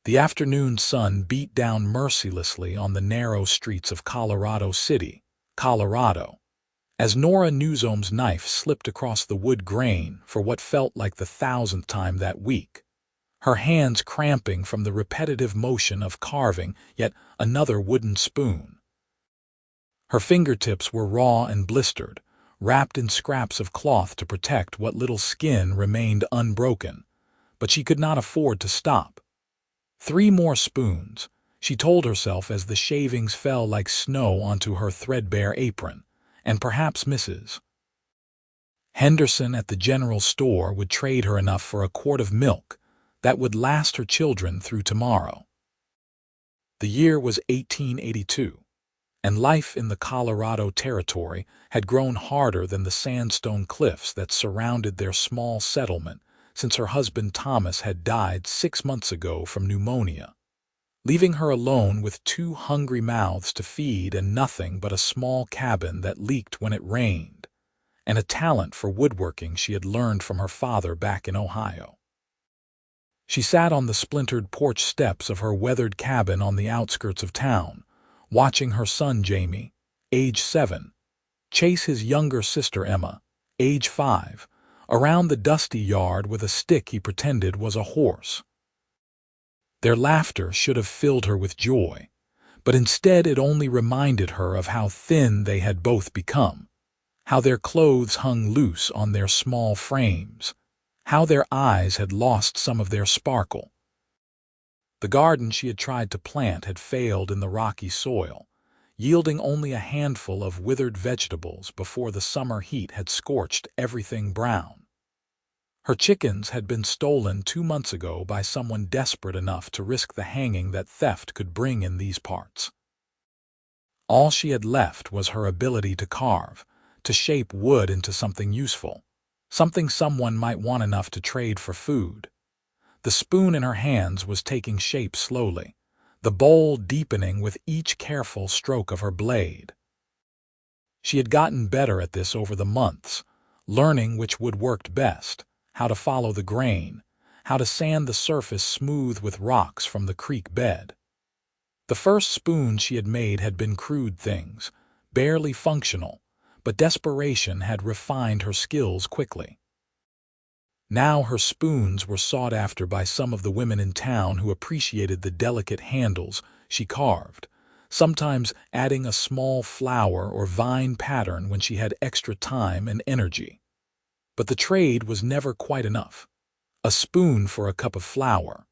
The afternoon sun beat down mercilessly on the narrow streets of Colorado City, Colorado, as Nora Newsome's knife slipped across the wood grain for what felt like the 1,000th time that week, her hands cramping from the repetitive motion of carving yet another wooden spoon. Her fingertips were raw and blistered, wrapped in scraps of cloth to protect what little skin remained unbroken, but she could not afford to stop. 3 more spoons, she told herself as the shavings fell like snow onto her threadbare apron, and perhaps Mrs. Henderson at the general store would trade her enough for a quart of milk that would last her children through tomorrow. The year was 1882, and life in the Colorado Territory had grown harder than the sandstone cliffs that surrounded their small settlement since her husband Thomas had died 6 months ago from pneumonia, leaving her alone with 2 hungry mouths to feed and nothing but a small cabin that leaked when it rained, and a talent for woodworking she had learned from her father back in Ohio. She sat on the splintered porch steps of her weathered cabin on the outskirts of town, watching her son Jamie, age 7, chase his younger sister Emma, age 5, around the dusty yard with a stick he pretended was a horse. Their laughter should have filled her with joy, but instead it only reminded her of how thin they had both become, how their clothes hung loose on their small frames, how their eyes had lost some of their sparkle. The garden she had tried to plant had failed in the rocky soil, yielding only a handful of withered vegetables before the summer heat had scorched everything brown. Her chickens had been stolen 2 months ago by someone desperate enough to risk the hanging that theft could bring in these parts. All she had left was her ability to carve, to shape wood into something useful, something someone might want enough to trade for food. The spoon in her hands was taking shape slowly, the bowl deepening with each careful stroke of her blade. She had gotten better at this over the months, learning which wood worked best, how to follow the grain, how to sand the surface smooth with rocks from the creek bed. The first spoons she had made had been crude things, barely functional, but desperation had refined her skills quickly. Now her spoons were sought after by some of the women in town who appreciated the delicate handles she carved, sometimes adding a small flower or vine pattern when she had extra time and energy. But the trade was never quite enough. A spoon for a cup of flour,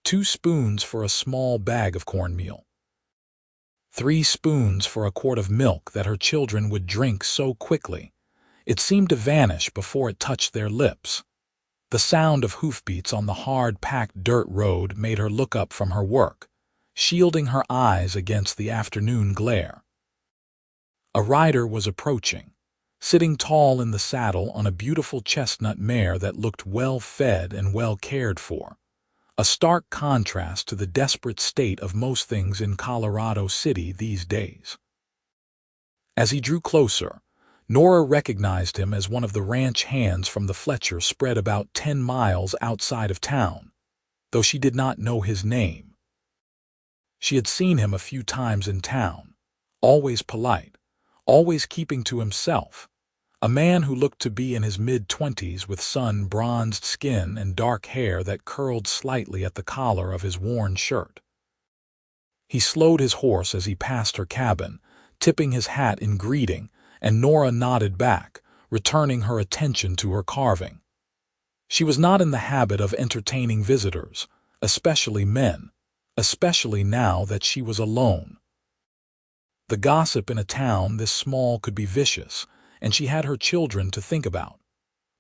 2 spoons for a small bag of cornmeal, 3 spoons for a quart of milk that her children would drink so quickly it seemed to vanish before it touched their lips. The sound of hoofbeats on the hard-packed dirt road made her look up from her work, shielding her eyes against the afternoon glare. A rider was approaching, sitting tall in the saddle on a beautiful chestnut mare that looked well-fed and well-cared for, a stark contrast to the desperate state of most things in Colorado City these days. As he drew closer, Nora recognized him as one of the ranch hands from the Fletcher spread about 10 miles outside of town, though she did not know his name. She had seen him a few times in town, always polite, always keeping to himself, a man who looked to be in his mid-20s with sun-bronzed skin and dark hair that curled slightly at the collar of his worn shirt. He slowed his horse as he passed her cabin, tipping his hat in greeting, and Nora nodded back, returning her attention to her carving. She was not in the habit of entertaining visitors, especially men, especially now that she was alone. The gossip in a town this small could be vicious, and she had her children to think about.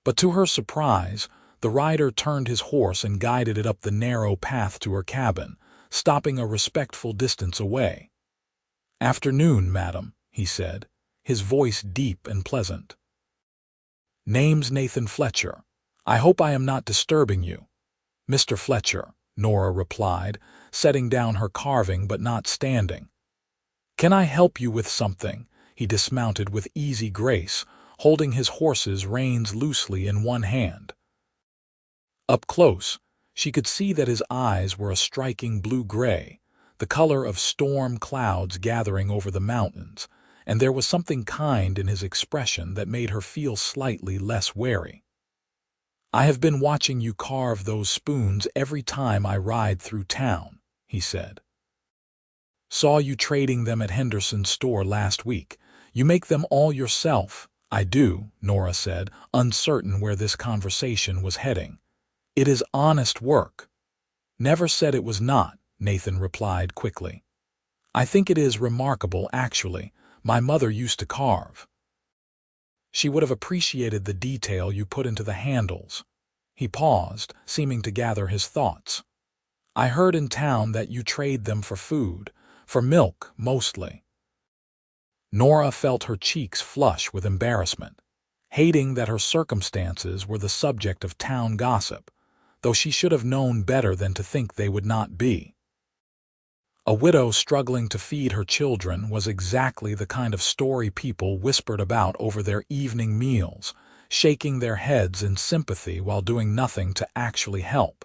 But to her surprise, the rider turned his horse and guided it up the narrow path to her cabin, stopping a respectful distance away. "Afternoon, madam," he said, his voice deep and pleasant. "Name's Nathan Fletcher. I hope I am not disturbing you." "Mr. Fletcher," Nora replied, setting down her carving but not standing. "Can I help you with something?" He dismounted with easy grace, holding his horse's reins loosely in one hand. Up close, She could see that his eyes were a striking blue-gray, the color of storm clouds gathering over the mountains, and there was something kind in his expression that made her feel slightly less wary. "I have been watching you carve those spoons every time I ride through town," he said. "Saw you trading them at Henderson's store last week. You make them all yourself." "I do," Nora said, uncertain where this conversation was heading. "It is honest work." "Never said it was not," Nathan replied quickly. "I think it is remarkable, actually. My mother used to carve. She would have appreciated the detail you put into the handles." He paused, seeming to gather his thoughts. "I heard in town that you trade them for food, for milk, mostly." Nora felt her cheeks flush with embarrassment, hating that her circumstances were the subject of town gossip, though she should have known better than to think they would not be. A widow struggling to feed her children was exactly the kind of story people whispered about over their evening meals, shaking their heads in sympathy while doing nothing to actually help.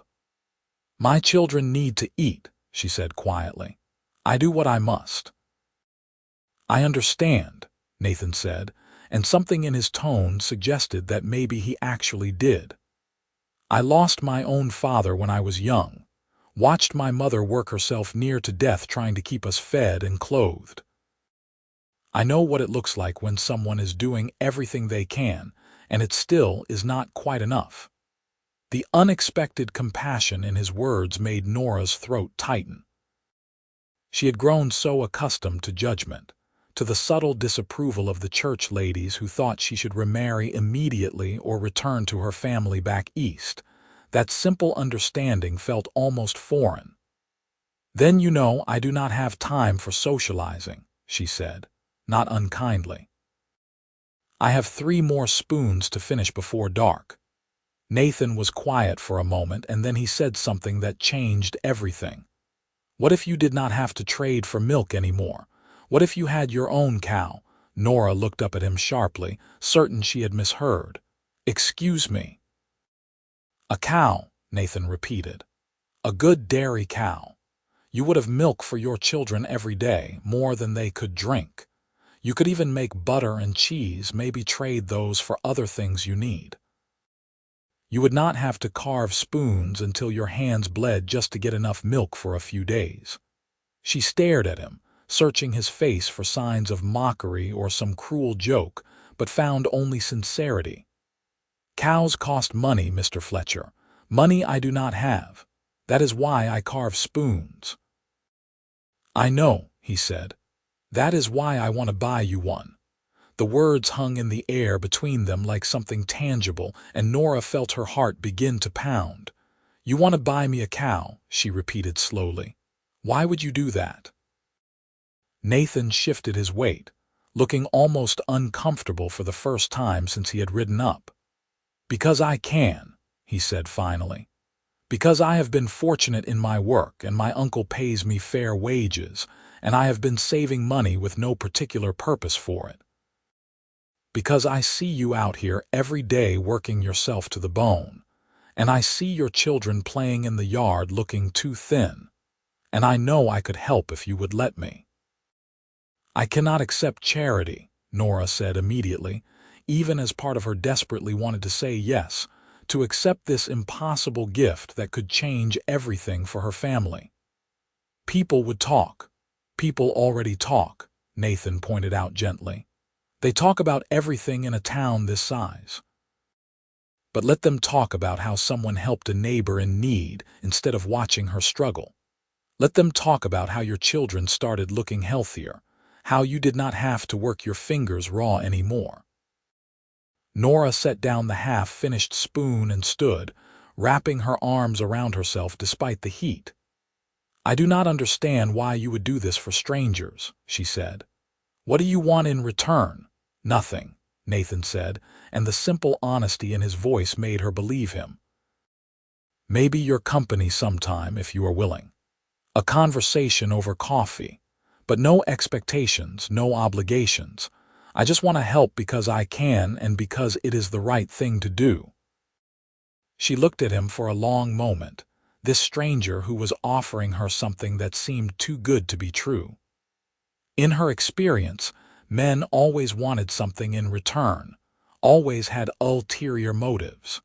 "My children need to eat," she said quietly. "I do what I must." "I understand," Nathan said, and something in his tone suggested that maybe he actually did. "I lost my own father when I was young, watched my mother work herself near to death trying to keep us fed and clothed. I know what it looks like when someone is doing everything they can, and it still is not quite enough." The unexpected compassion in his words made Nora's throat tighten. She had grown so accustomed to judgment, to the subtle disapproval of the church ladies who thought she should remarry immediately or return to her family back east, that simple understanding felt almost foreign. "Then you know I do not have time for socializing," she said, not unkindly. "I have 3 more spoons to finish before dark." Nathan was quiet for a moment, and then he said something that changed everything. "What if you did not have to trade for milk anymore? What if you had your own cow?" Nora looked up at him sharply, certain she had misheard. "Excuse me." "A cow," Nathan repeated. "A good dairy cow. You would have milk for your children every day, more than they could drink. You could even make butter and cheese, maybe trade those for other things you need. You would not have to carve spoons until your hands bled just to get enough milk for a few days." She stared at him, searching his face for signs of mockery or some cruel joke, but found only sincerity. "Cows cost money, Mr. Fletcher. Money I do not have. That is why I carve spoons." "I know," he said. "That is why I want to buy you one." The words hung in the air between them like something tangible, and Nora felt her heart begin to pound. "You want to buy me a cow," she repeated slowly. "Why would you do that?" Nathan shifted his weight, looking almost uncomfortable for the first time since he had ridden up. "Because I can," he said finally. "Because I have been fortunate in my work, and my uncle pays me fair wages, and I have been saving money with no particular purpose for it. Because I see you out here every day working yourself to the bone, and I see your children playing in the yard looking too thin, and I know I could help if you would let me." "I cannot accept charity," Nora said immediately, even as part of her desperately wanted to say yes, to accept this impossible gift that could change everything for her family. "People would talk. People already talk," Nathan pointed out gently. "They talk about everything in a town this size. But let them talk about how someone helped a neighbor in need instead of watching her struggle. Let them talk about how your children started looking healthier, how you did not have to work your fingers raw anymore." Nora set down the half-finished spoon and stood, wrapping her arms around herself despite the heat. "I do not understand why you would do this for strangers," she said. "What do you want in return?" "Nothing," Nathan said, and the simple honesty in his voice made her believe him. "Maybe your company sometime, if you are willing. A conversation over coffee. But no expectations, no obligations. I just want to help because I can and because it is the right thing to do." She looked at him for a long moment, this stranger who was offering her something that seemed too good to be true. In her experience, men always wanted something in return, always had ulterior motives.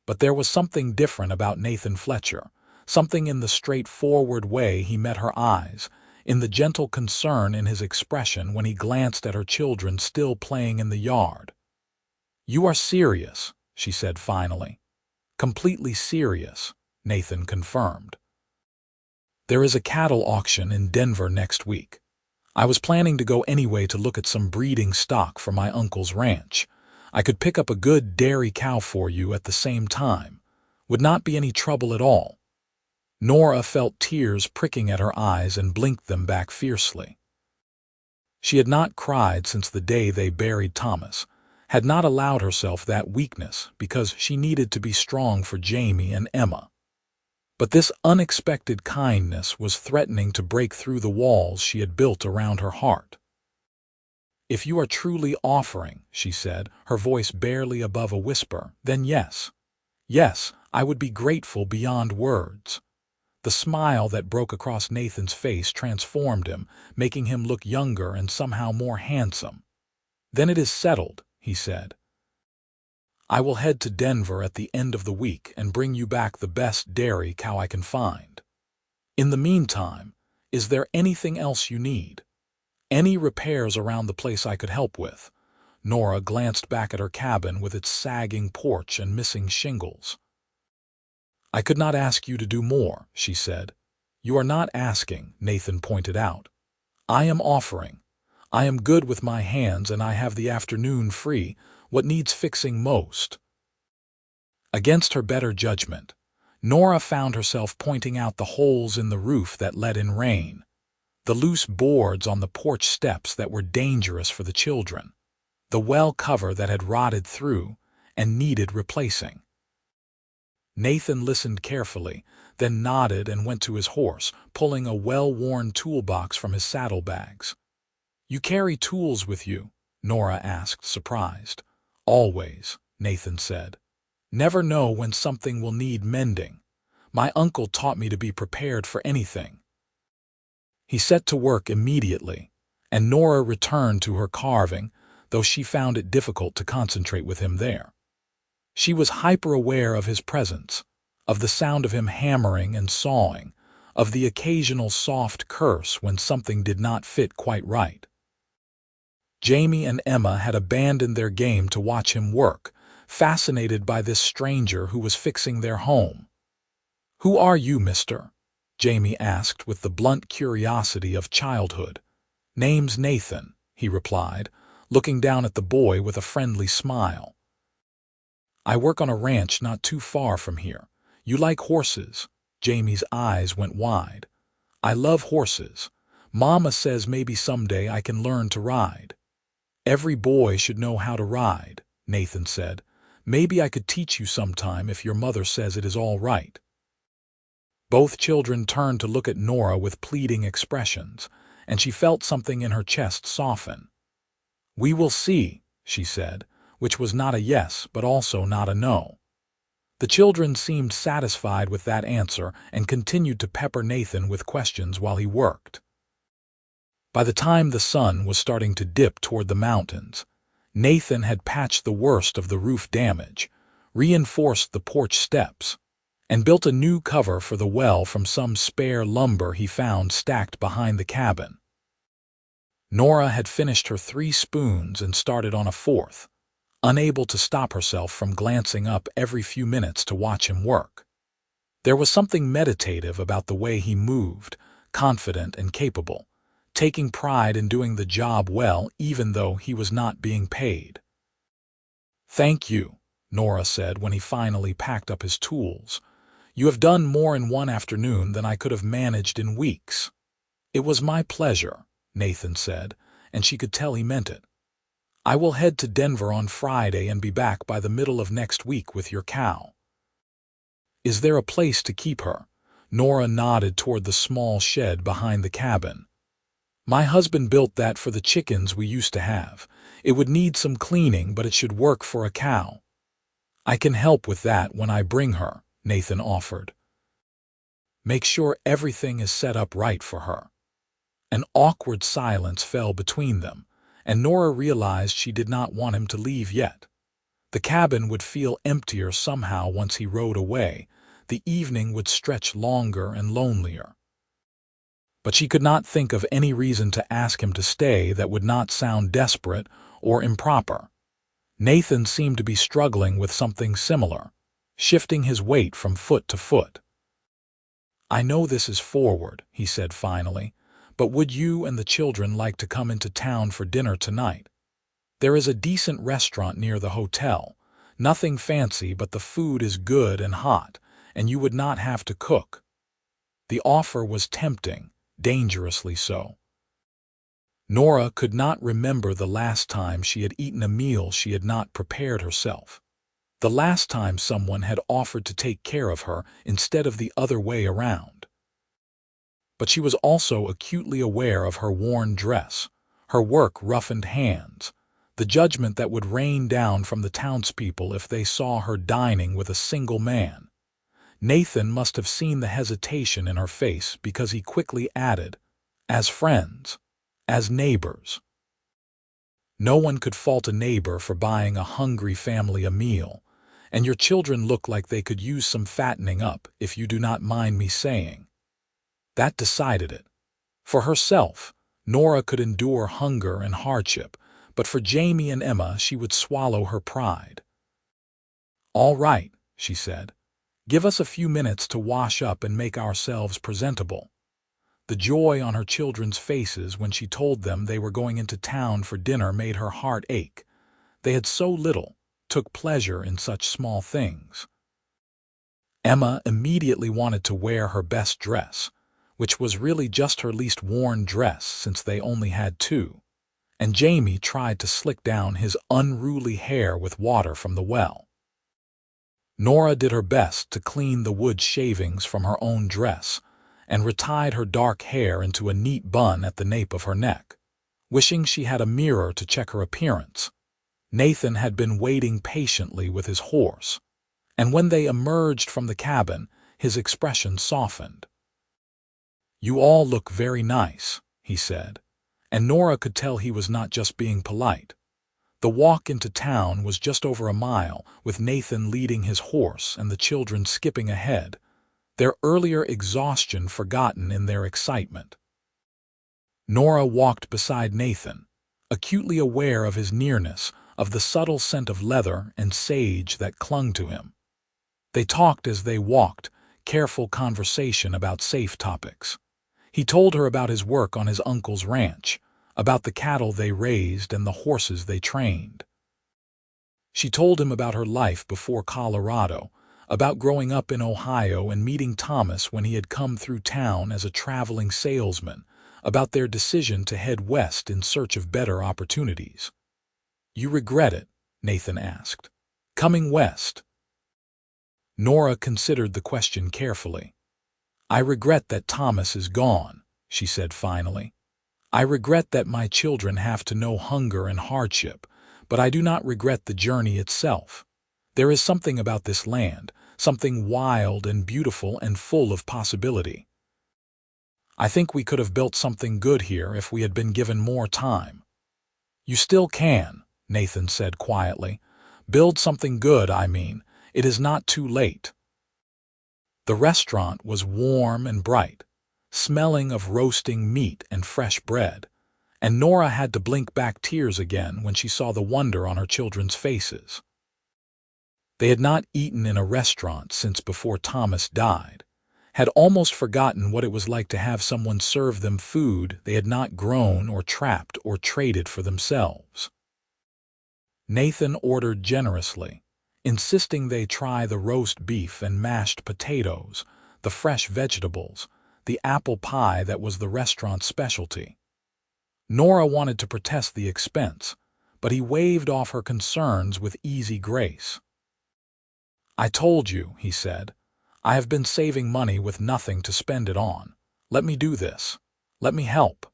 But there was something different about Nathan Fletcher, something in the straightforward way he met her eyes, in the gentle concern in his expression when he glanced at her children still playing in the yard. "You are serious," she said finally. "Completely serious," Nathan confirmed. "There is a cattle auction in Denver next week. I was planning to go anyway to look at some breeding stock for my uncle's ranch. I could pick up a good dairy cow for you at the same time. Would not be any trouble at all." Nora felt tears pricking at her eyes and blinked them back fiercely. She had not cried since the day they buried Thomas, had not allowed herself that weakness because she needed to be strong for Jamie and Emma. But this unexpected kindness was threatening to break through the walls she had built around her heart. "If you are truly offering," she said, her voice barely above a whisper, "then yes. Yes, I would be grateful beyond words." The smile that broke across Nathan's face transformed him, making him look younger and somehow more handsome. "Then it is settled," he said. "I will head to Denver at the end of the week and bring you back the best dairy cow I can find. In the meantime, is there anything else you need? Any repairs around the place I could help with?" Nora glanced back at her cabin with its sagging porch and missing shingles. "I could not ask you to do more," she said. "You are not asking," Nathan pointed out. "I am offering. I am good with my hands and I have the afternoon free. What needs fixing most?" Against her better judgment, Nora found herself pointing out the holes in the roof that let in rain, the loose boards on the porch steps that were dangerous for the children, the well cover that had rotted through and needed replacing. Nathan listened carefully, then nodded and went to his horse, pulling a well-worn toolbox from his saddlebags. "You carry tools with you?" Nora asked, surprised. "Always," Nathan said. "Never know when something will need mending. My uncle taught me to be prepared for anything." He set to work immediately, and Nora returned to her carving, though she found it difficult to concentrate with him there. She was hyper-aware of his presence, of the sound of him hammering and sawing, of the occasional soft curse when something did not fit quite right. Jamie and Emma had abandoned their game to watch him work, fascinated by this stranger who was fixing their home. "Who are you, mister?" Jamie asked with the blunt curiosity of childhood. "Name's Nathan," he replied, looking down at the boy with a friendly smile. "I work on a ranch not too far from here. You like horses?" Jamie's eyes went wide. "I love horses. Mama says maybe someday I can learn to ride." "Every boy should know how to ride," Nathan said. "Maybe I could teach you sometime if your mother says it is all right." Both children turned to look at Nora with pleading expressions, and she felt something in her chest soften. "We will see," she said, which was not a yes but also not a no. The children seemed satisfied with that answer and continued to pepper Nathan with questions while he worked. By the time the sun was starting to dip toward the mountains, Nathan had patched the worst of the roof damage, reinforced the porch steps, and built a new cover for the well from some spare lumber he found stacked behind the cabin. Nora had finished her 3 spoons and started on a 4th, unable to stop herself from glancing up every few minutes to watch him work. There was something meditative about the way he moved, confident and capable, taking pride in doing the job well even though he was not being paid. "Thank you," Nora said when he finally packed up his tools. "You have done more in one afternoon than I could have managed in weeks." "It was my pleasure," Nathan said, and she could tell he meant it. "I will head to Denver on Friday and be back by the middle of next week with your cow." "Is there a place to keep her?" Nora nodded toward the small shed behind the cabin. "My husband built that for the chickens we used to have. It would need some cleaning, but it should work for a cow." "I can help with that when I bring her," Nathan offered. Make sure everything is set up right for her." An awkward silence fell between them, and Nora realized she did not want him to leave yet. The cabin would feel emptier somehow once he rode away. The evening would stretch longer and lonelier. But she could not think of any reason to ask him to stay that would not sound desperate or improper. Nathan seemed to be struggling with something similar, shifting his weight from foot to foot. "I know this is forward," he said finally, "but would you and the children like to come into town for dinner tonight? There is a decent restaurant near the hotel. Nothing fancy, but the food is good and hot, and you would not have to cook." The offer was tempting, dangerously so. Nora could not remember the last time she had eaten a meal she had not prepared herself. The last time someone had offered to take care of her instead of the other way around. But she was also acutely aware of her worn dress, her work-roughened hands, the judgment that would rain down from the townspeople if they saw her dining with a single man. Nathan must have seen the hesitation in her face because he quickly added, "As friends, as neighbors." No one could fault a neighbor for buying a hungry family a meal, and your children look like they could use some fattening up, if you do not mind me saying. That decided it. For herself, Nora could endure hunger and hardship, but for Jamie and Emma she would swallow her pride. "All right," she said. "Give us a few minutes to wash up and make ourselves presentable." The joy on her children's faces when she told them they were going into town for dinner made her heart ache. They had so little, took pleasure in such small things. Emma immediately wanted to wear her best dress, which was really just her least worn dress since they only had two, and Jamie tried to slick down his unruly hair with water from the well. Nora did her best to clean the wood shavings from her own dress and retied her dark hair into a neat bun at the nape of her neck, wishing she had a mirror to check her appearance. Nathan had been waiting patiently with his horse, and when they emerged from the cabin, his expression softened. "You all look very nice," he said, and Nora could tell he was not just being polite. The walk into town was just over a mile, with Nathan leading his horse and the children skipping ahead, their earlier exhaustion forgotten in their excitement. Nora walked beside Nathan, acutely aware of his nearness, of the subtle scent of leather and sage that clung to him. They talked as they walked, careful conversation about safe topics. He told her about his work on his uncle's ranch, about the cattle they raised and the horses they trained. She told him about her life before Colorado, about growing up in Ohio and meeting Thomas when he had come through town as a traveling salesman, about their decision to head west in search of better opportunities. "You regret it?" Nathan asked. "Coming west?" Nora considered the question carefully. "I regret that Thomas is gone," she said finally. "I regret that my children have to know hunger and hardship, but I do not regret the journey itself. There is something about this land, something wild and beautiful and full of possibility. I think we could have built something good here if we had been given more time." "You still can," Nathan said quietly. "Build something good, I mean. It is not too late." The restaurant was warm and bright, smelling of roasting meat and fresh bread, and Nora had to blink back tears again when she saw the wonder on her children's faces. They had not eaten in a restaurant since before Thomas died, had almost forgotten what it was like to have someone serve them food they had not grown or trapped or traded for themselves. Nathan ordered generously, insisting they try the roast beef and mashed potatoes, the fresh vegetables, the apple pie that was the restaurant's specialty. Nora wanted to protest the expense, but he waved off her concerns with easy grace. "I told you," he said, "I have been saving money with nothing to spend it on. Let me do this. Let me help."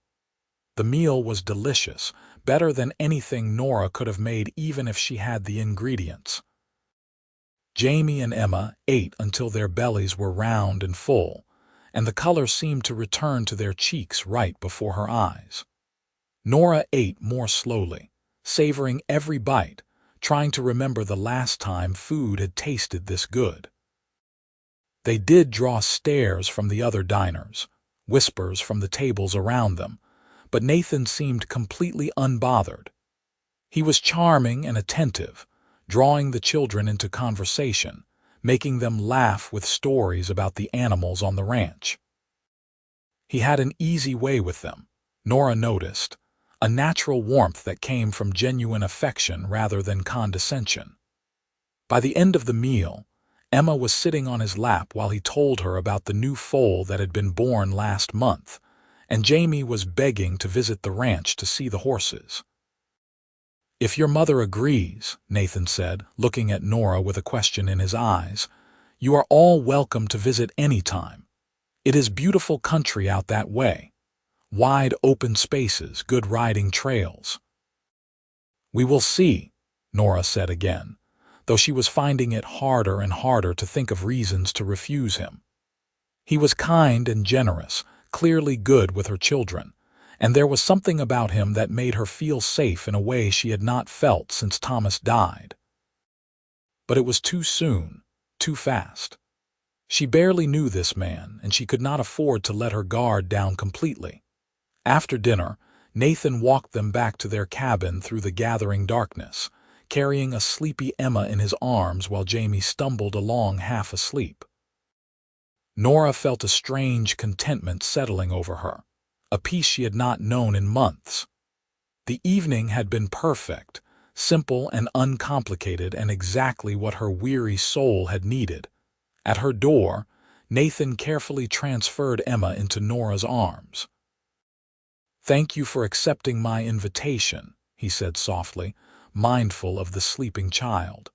The meal was delicious, better than anything Nora could have made even if she had the ingredients. Jamie and Emma ate until their bellies were round and full, and the color seemed to return to their cheeks right before her eyes. Nora ate more slowly, savoring every bite, trying to remember the last time food had tasted this good. They did draw stares from the other diners, whispers from the tables around them, but Nathan seemed completely unbothered. He was charming and attentive, drawing the children into conversation, making them laugh with stories about the animals on the ranch. He had an easy way with them, Nora noticed, a natural warmth that came from genuine affection rather than condescension. By the end of the meal, Emma was sitting on his lap while he told her about the new foal that had been born last month, and Jamie was begging to visit the ranch to see the horses. "If your mother agrees," Nathan said, looking at Nora with a question in his eyes, "you are all welcome to visit any time. It is beautiful country out that way. Wide open spaces, good riding trails." "We will see," Nora said again, though she was finding it harder and harder to think of reasons to refuse him. He was kind and generous, clearly good with her children, and there was something about him that made her feel safe in a way she had not felt since Thomas died. But it was too soon, too fast. She barely knew this man, and she could not afford to let her guard down completely. After dinner, Nathan walked them back to their cabin through the gathering darkness, carrying a sleepy Emma in his arms while Jamie stumbled along half asleep. Nora felt a strange contentment settling over her, a peace she had not known in months. The evening had been perfect, simple and uncomplicated, and exactly what her weary soul had needed. At her door, Nathan carefully transferred Emma into Nora's arms. "Thank you for accepting my invitation," he said softly, mindful of the sleeping child.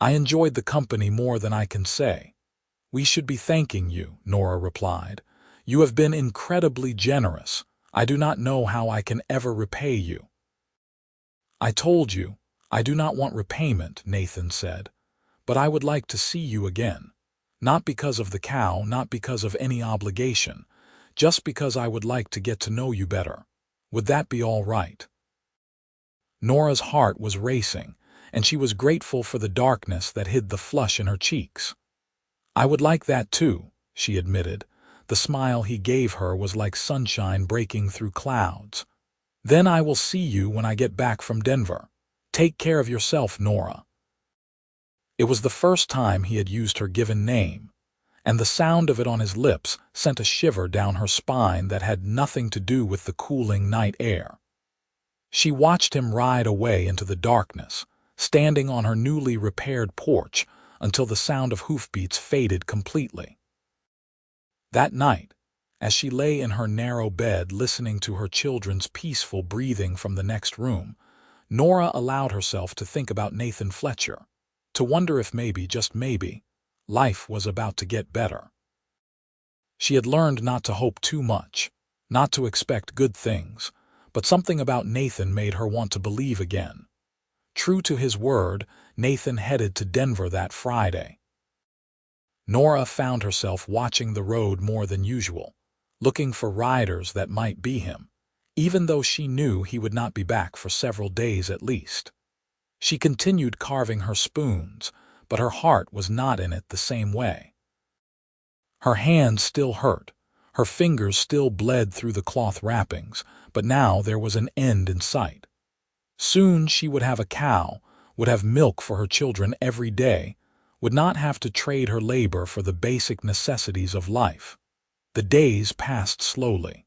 "I enjoyed the company more than I can say." "We should be thanking you," Nora replied. "You have been incredibly generous. I do not know how I can ever repay you." "I told you, I do not want repayment," Nathan said, "but I would like to see you again. Not because of the cow, not because of any obligation, just because I would like to get to know you better. Would that be all right?" Nora's heart was racing, and she was grateful for the darkness that hid the flush in her cheeks. "I would like that too," she admitted. The smile he gave her was like sunshine breaking through clouds. "Then I will see you when I get back from Denver. Take care of yourself, Nora." It was the first time he had used her given name, and the sound of it on his lips sent a shiver down her spine that had nothing to do with the cooling night air. She watched him ride away into the darkness, standing on her newly repaired porch until the sound of hoofbeats faded completely. That night, as she lay in her narrow bed listening to her children's peaceful breathing from the next room, Nora allowed herself to think about Nathan Fletcher, to wonder if maybe, just maybe, life was about to get better. She had learned not to hope too much, not to expect good things, but something about Nathan made her want to believe again. True to his word, Nathan headed to Denver that Friday. Nora found herself watching the road more than usual, looking for riders that might be him, even though she knew he would not be back for several days at least. She continued carving her spoons, but her heart was not in it the same way. Her hands still hurt, her fingers still bled through the cloth wrappings, but now there was an end in sight. Soon she would have a cow, would have milk for her children every day, would not have to trade her labor for the basic necessities of life. The days passed slowly.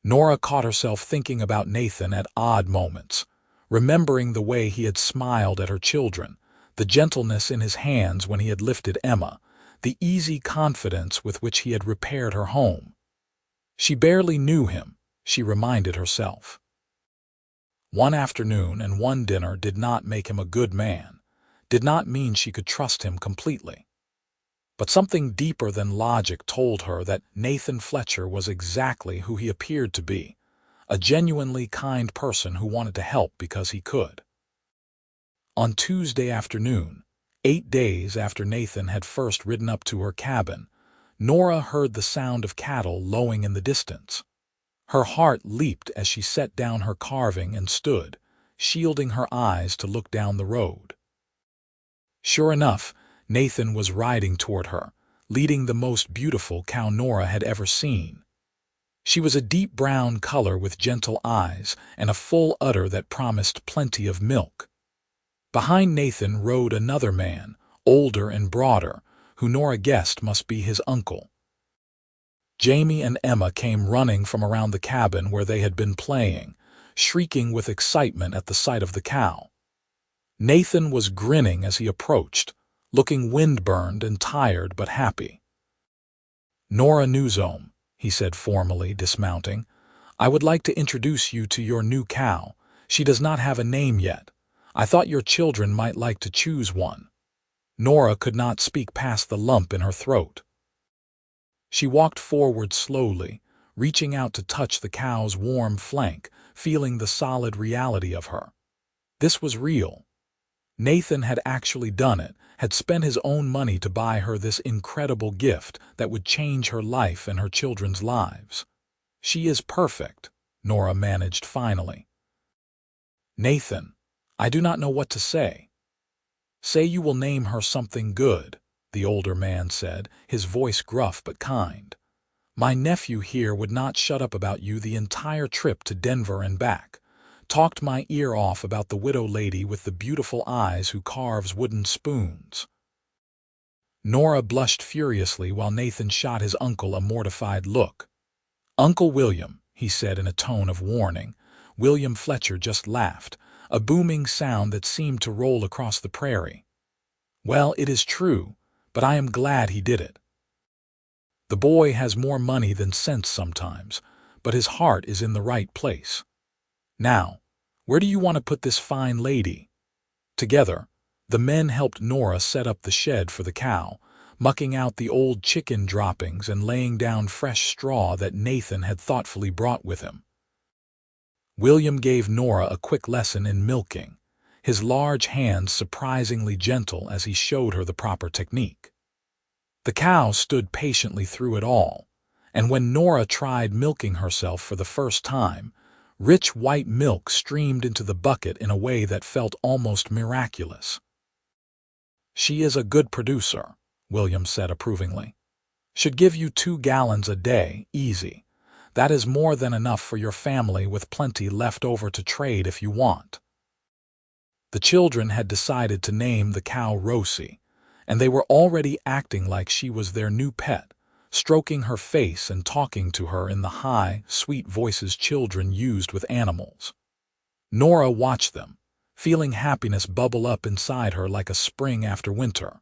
Nora caught herself thinking about Nathan at odd moments, remembering the way he had smiled at her children, the gentleness in his hands when he had lifted Emma, the easy confidence with which he had repaired her home. She barely knew him, she reminded herself. One afternoon and one dinner did not make him a good man, did not mean she could trust him completely. But something deeper than logic told her that Nathan Fletcher was exactly who he appeared to be, a genuinely kind person who wanted to help because he could. On Tuesday afternoon, 8 days after Nathan had first ridden up to her cabin, Nora heard the sound of cattle lowing in the distance. Her heart leaped as she set down her carving and stood, shielding her eyes to look down the road. Sure enough, Nathan was riding toward her, leading the most beautiful cow Nora had ever seen. She was a deep brown color with gentle eyes and a full udder that promised plenty of milk. Behind Nathan rode another man, older and broader, who Nora guessed must be his uncle. Jamie and Emma came running from around the cabin where they had been playing, shrieking with excitement at the sight of the cow. Nathan was grinning as he approached, looking windburned and tired but happy. "Nora Newsome," he said formally, dismounting, "I would like to introduce you to your new cow. She does not have a name yet. I thought your children might like to choose one." Nora could not speak past the lump in her throat. She walked forward slowly, reaching out to touch the cow's warm flank, feeling the solid reality of her. This was real. Nathan had actually done it, had spent his own money to buy her this incredible gift that would change her life and her children's lives. "She is perfect," Nora managed finally. "Nathan, I do not know what to say." "Say you will name her something good," the older man said, his voice gruff but kind. "My nephew here would not shut up about you the entire trip to Denver and back. Talked my ear off about the widow lady with the beautiful eyes who carves wooden spoons." Nora blushed furiously while Nathan shot his uncle a mortified look. "Uncle William," he said in a tone of warning. William Fletcher just laughed, a booming sound that seemed to roll across the prairie. "Well, it is true, but I am glad he did it. The boy has more money than sense sometimes, but his heart is in the right place. Now, where do you want to put this fine lady?" Together, the men helped Nora set up the shed for the cow, mucking out the old chicken droppings and laying down fresh straw that Nathan had thoughtfully brought with him. William gave Nora a quick lesson in milking, his large hands surprisingly gentle as he showed her the proper technique. The cow stood patiently through it all, and when Nora tried milking herself for the first time, rich white milk streamed into the bucket in a way that felt almost miraculous. "She is a good producer," William said approvingly. "Should give you 2 gallons a day, easy. That is more than enough for your family with plenty left over to trade if you want." The children had decided to name the cow Rosie, and they were already acting like she was their new pet, stroking her face and talking to her in the high, sweet voices children used with animals. Nora watched them, feeling happiness bubble up inside her like a spring after winter.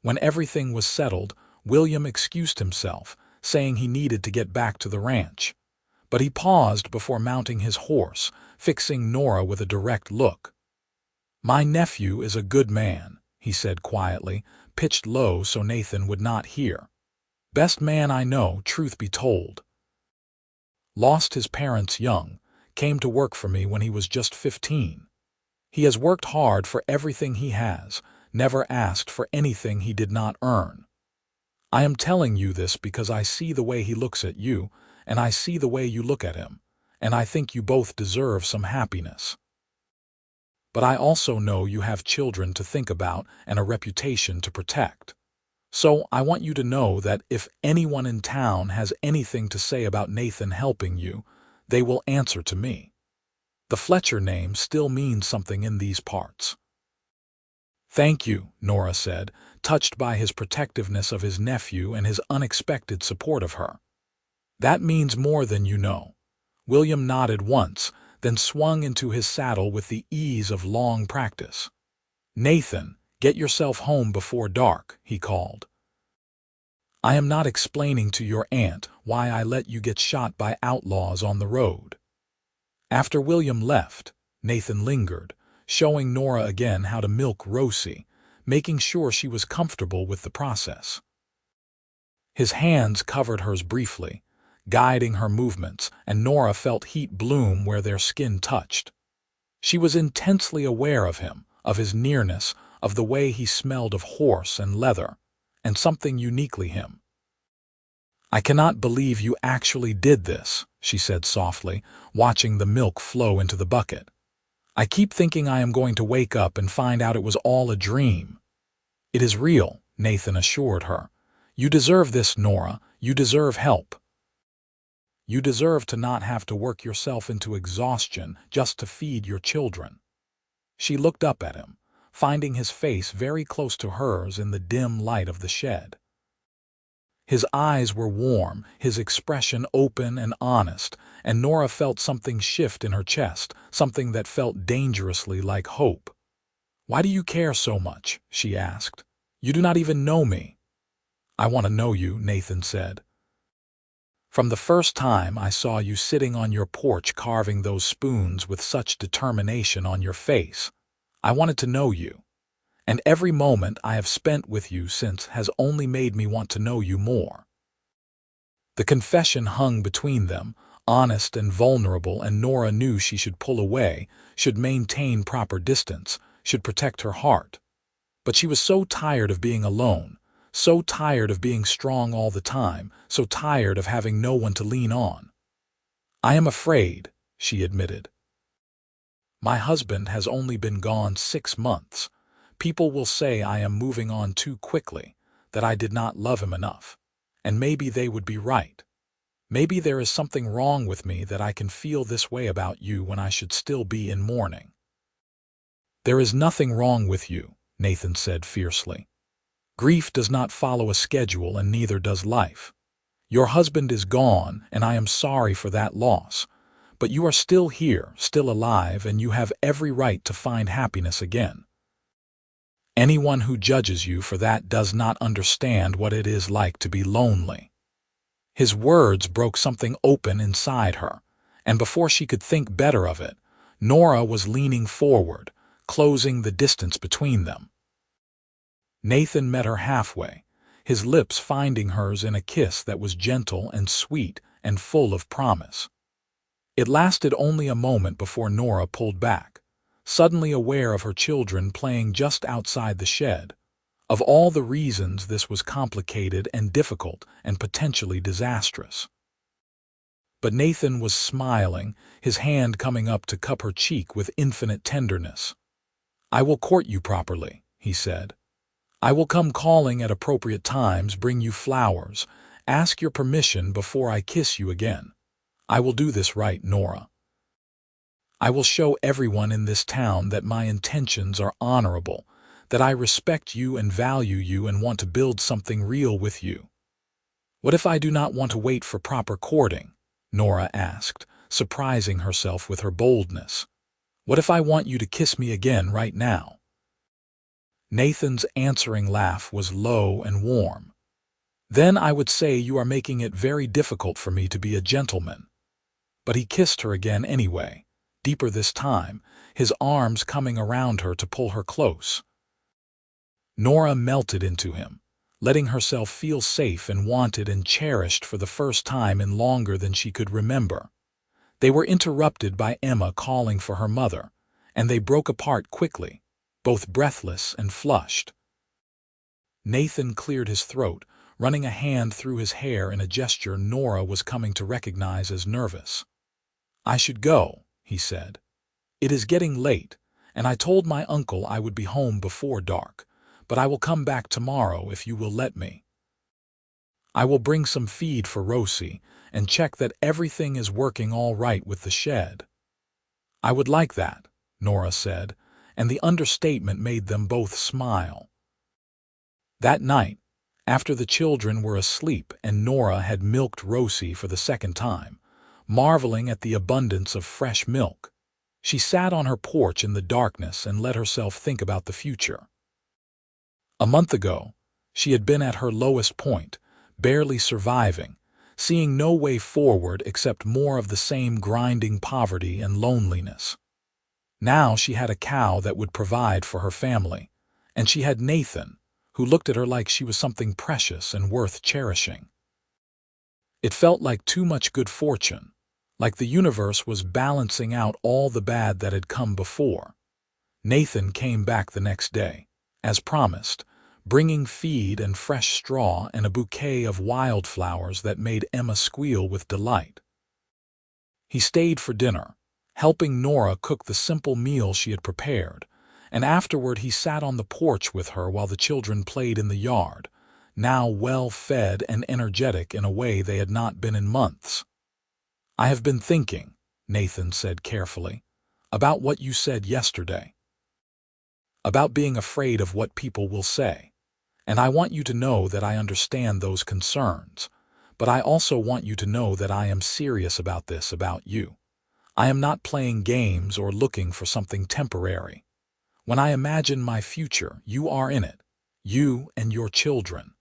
When everything was settled, William excused himself, saying he needed to get back to the ranch. But he paused before mounting his horse, fixing Nora with a direct look. "My nephew is a good man," he said quietly, pitched low so Nathan would not hear. "Best man I know, truth be told. Lost his parents young, came to work for me when he was just 15. He has worked hard for everything he has, never asked for anything he did not earn. I am telling you this because I see the way he looks at you, and I see the way you look at him, and I think you both deserve some happiness. But I also know you have children to think about and a reputation to protect. So I want you to know that if anyone in town has anything to say about Nathan helping you, they will answer to me. The Fletcher name still means something in these parts." "Thank you," Nora said, touched by his protectiveness of his nephew and his unexpected support of her. "That means more than you know." William nodded once, then swung into his saddle with the ease of long practice. "Nathan, get yourself home before dark," he called. "I am not explaining to your aunt why I let you get shot by outlaws on the road." After William left, Nathan lingered, showing Nora again how to milk Rosie, making sure she was comfortable with the process. His hands covered hers briefly, guiding her movements, and Nora felt heat bloom where their skin touched. She was intensely aware of him, of his nearness, of the way he smelled of horse and leather, and something uniquely him. "I cannot believe you actually did this," she said softly, watching the milk flow into the bucket. "I keep thinking I am going to wake up and find out it was all a dream." "It is real," Nathan assured her. "You deserve this, Nora. You deserve help. You deserve to not have to work yourself into exhaustion just to feed your children." She looked up at him, finding his face very close to hers in the dim light of the shed. His eyes were warm, his expression open and honest, and Nora felt something shift in her chest, something that felt dangerously like hope. "Why do you care so much?" she asked. "You do not even know me." "I want to know you," Nathan said. "From the first time I saw you sitting on your porch carving those spoons with such determination on your face, I wanted to know you. And every moment I have spent with you since has only made me want to know you more." The confession hung between them, honest and vulnerable, and Nora knew she should pull away, should maintain proper distance, should protect her heart. But she was so tired of being alone, so tired of being strong all the time, so tired of having no one to lean on. "I am afraid," she admitted. "My husband has only been gone 6 months. People will say I am moving on too quickly, that I did not love him enough. And maybe they would be right. Maybe there is something wrong with me that I can feel this way about you when I should still be in mourning." "There is nothing wrong with you," Nathan said fiercely. "Grief does not follow a schedule, and neither does life. Your husband is gone, and I am sorry for that loss. But you are still here, still alive, and you have every right to find happiness again. Anyone who judges you for that does not understand what it is like to be lonely." His words broke something open inside her, and before she could think better of it, Nora was leaning forward, closing the distance between them. Nathan met her halfway, his lips finding hers in a kiss that was gentle and sweet and full of promise. It lasted only a moment before Nora pulled back, suddenly aware of her children playing just outside the shed. Of all the reasons this was complicated and difficult and potentially disastrous. But Nathan was smiling, his hand coming up to cup her cheek with infinite tenderness. "I will court you properly," he said. "I will come calling at appropriate times, bring you flowers, ask your permission before I kiss you again. I will do this right, Nora. I will show everyone in this town that my intentions are honorable, that I respect you and value you and want to build something real with you." "What if I do not want to wait for proper courting?" Nora asked, surprising herself with her boldness. "What if I want you to kiss me again right now?" Nathan's answering laugh was low and warm. "Then I would say you are making it very difficult for me to be a gentleman." But he kissed her again anyway, deeper this time, his arms coming around her to pull her close. Nora melted into him, letting herself feel safe and wanted and cherished for the first time in longer than she could remember. They were interrupted by Emma calling for her mother, and they broke apart quickly, both breathless and flushed. Nathan cleared his throat, running a hand through his hair in a gesture Nora was coming to recognize as nervous. "I should go," he said. "It is getting late, and I told my uncle I would be home before dark, but I will come back tomorrow if you will let me. I will bring some feed for Rosie and check that everything is working all right with the shed." "I would like that," Nora said, and the understatement made them both smile. That night, after the children were asleep and Nora had milked Rosie for the second time, marveling at the abundance of fresh milk, she sat on her porch in the darkness and let herself think about the future. A month ago, she had been at her lowest point, barely surviving, seeing no way forward except more of the same grinding poverty and loneliness. Now she had a cow that would provide for her family, and she had Nathan, who looked at her like she was something precious and worth cherishing. It felt like too much good fortune, like the universe was balancing out all the bad that had come before. Nathan came back the next day, as promised, bringing feed and fresh straw and a bouquet of wildflowers that made Emma squeal with delight. He stayed for dinner, helping Nora cook the simple meal she had prepared, and afterward he sat on the porch with her while the children played in the yard, now well-fed and energetic in a way they had not been in months. "I have been thinking," Nathan said carefully, "about what you said yesterday. About being afraid of what people will say. And I want you to know that I understand those concerns, but I also want you to know that I am serious about this about you. I am not playing games or looking for something temporary. When I imagine my future, you are in it, you and your children."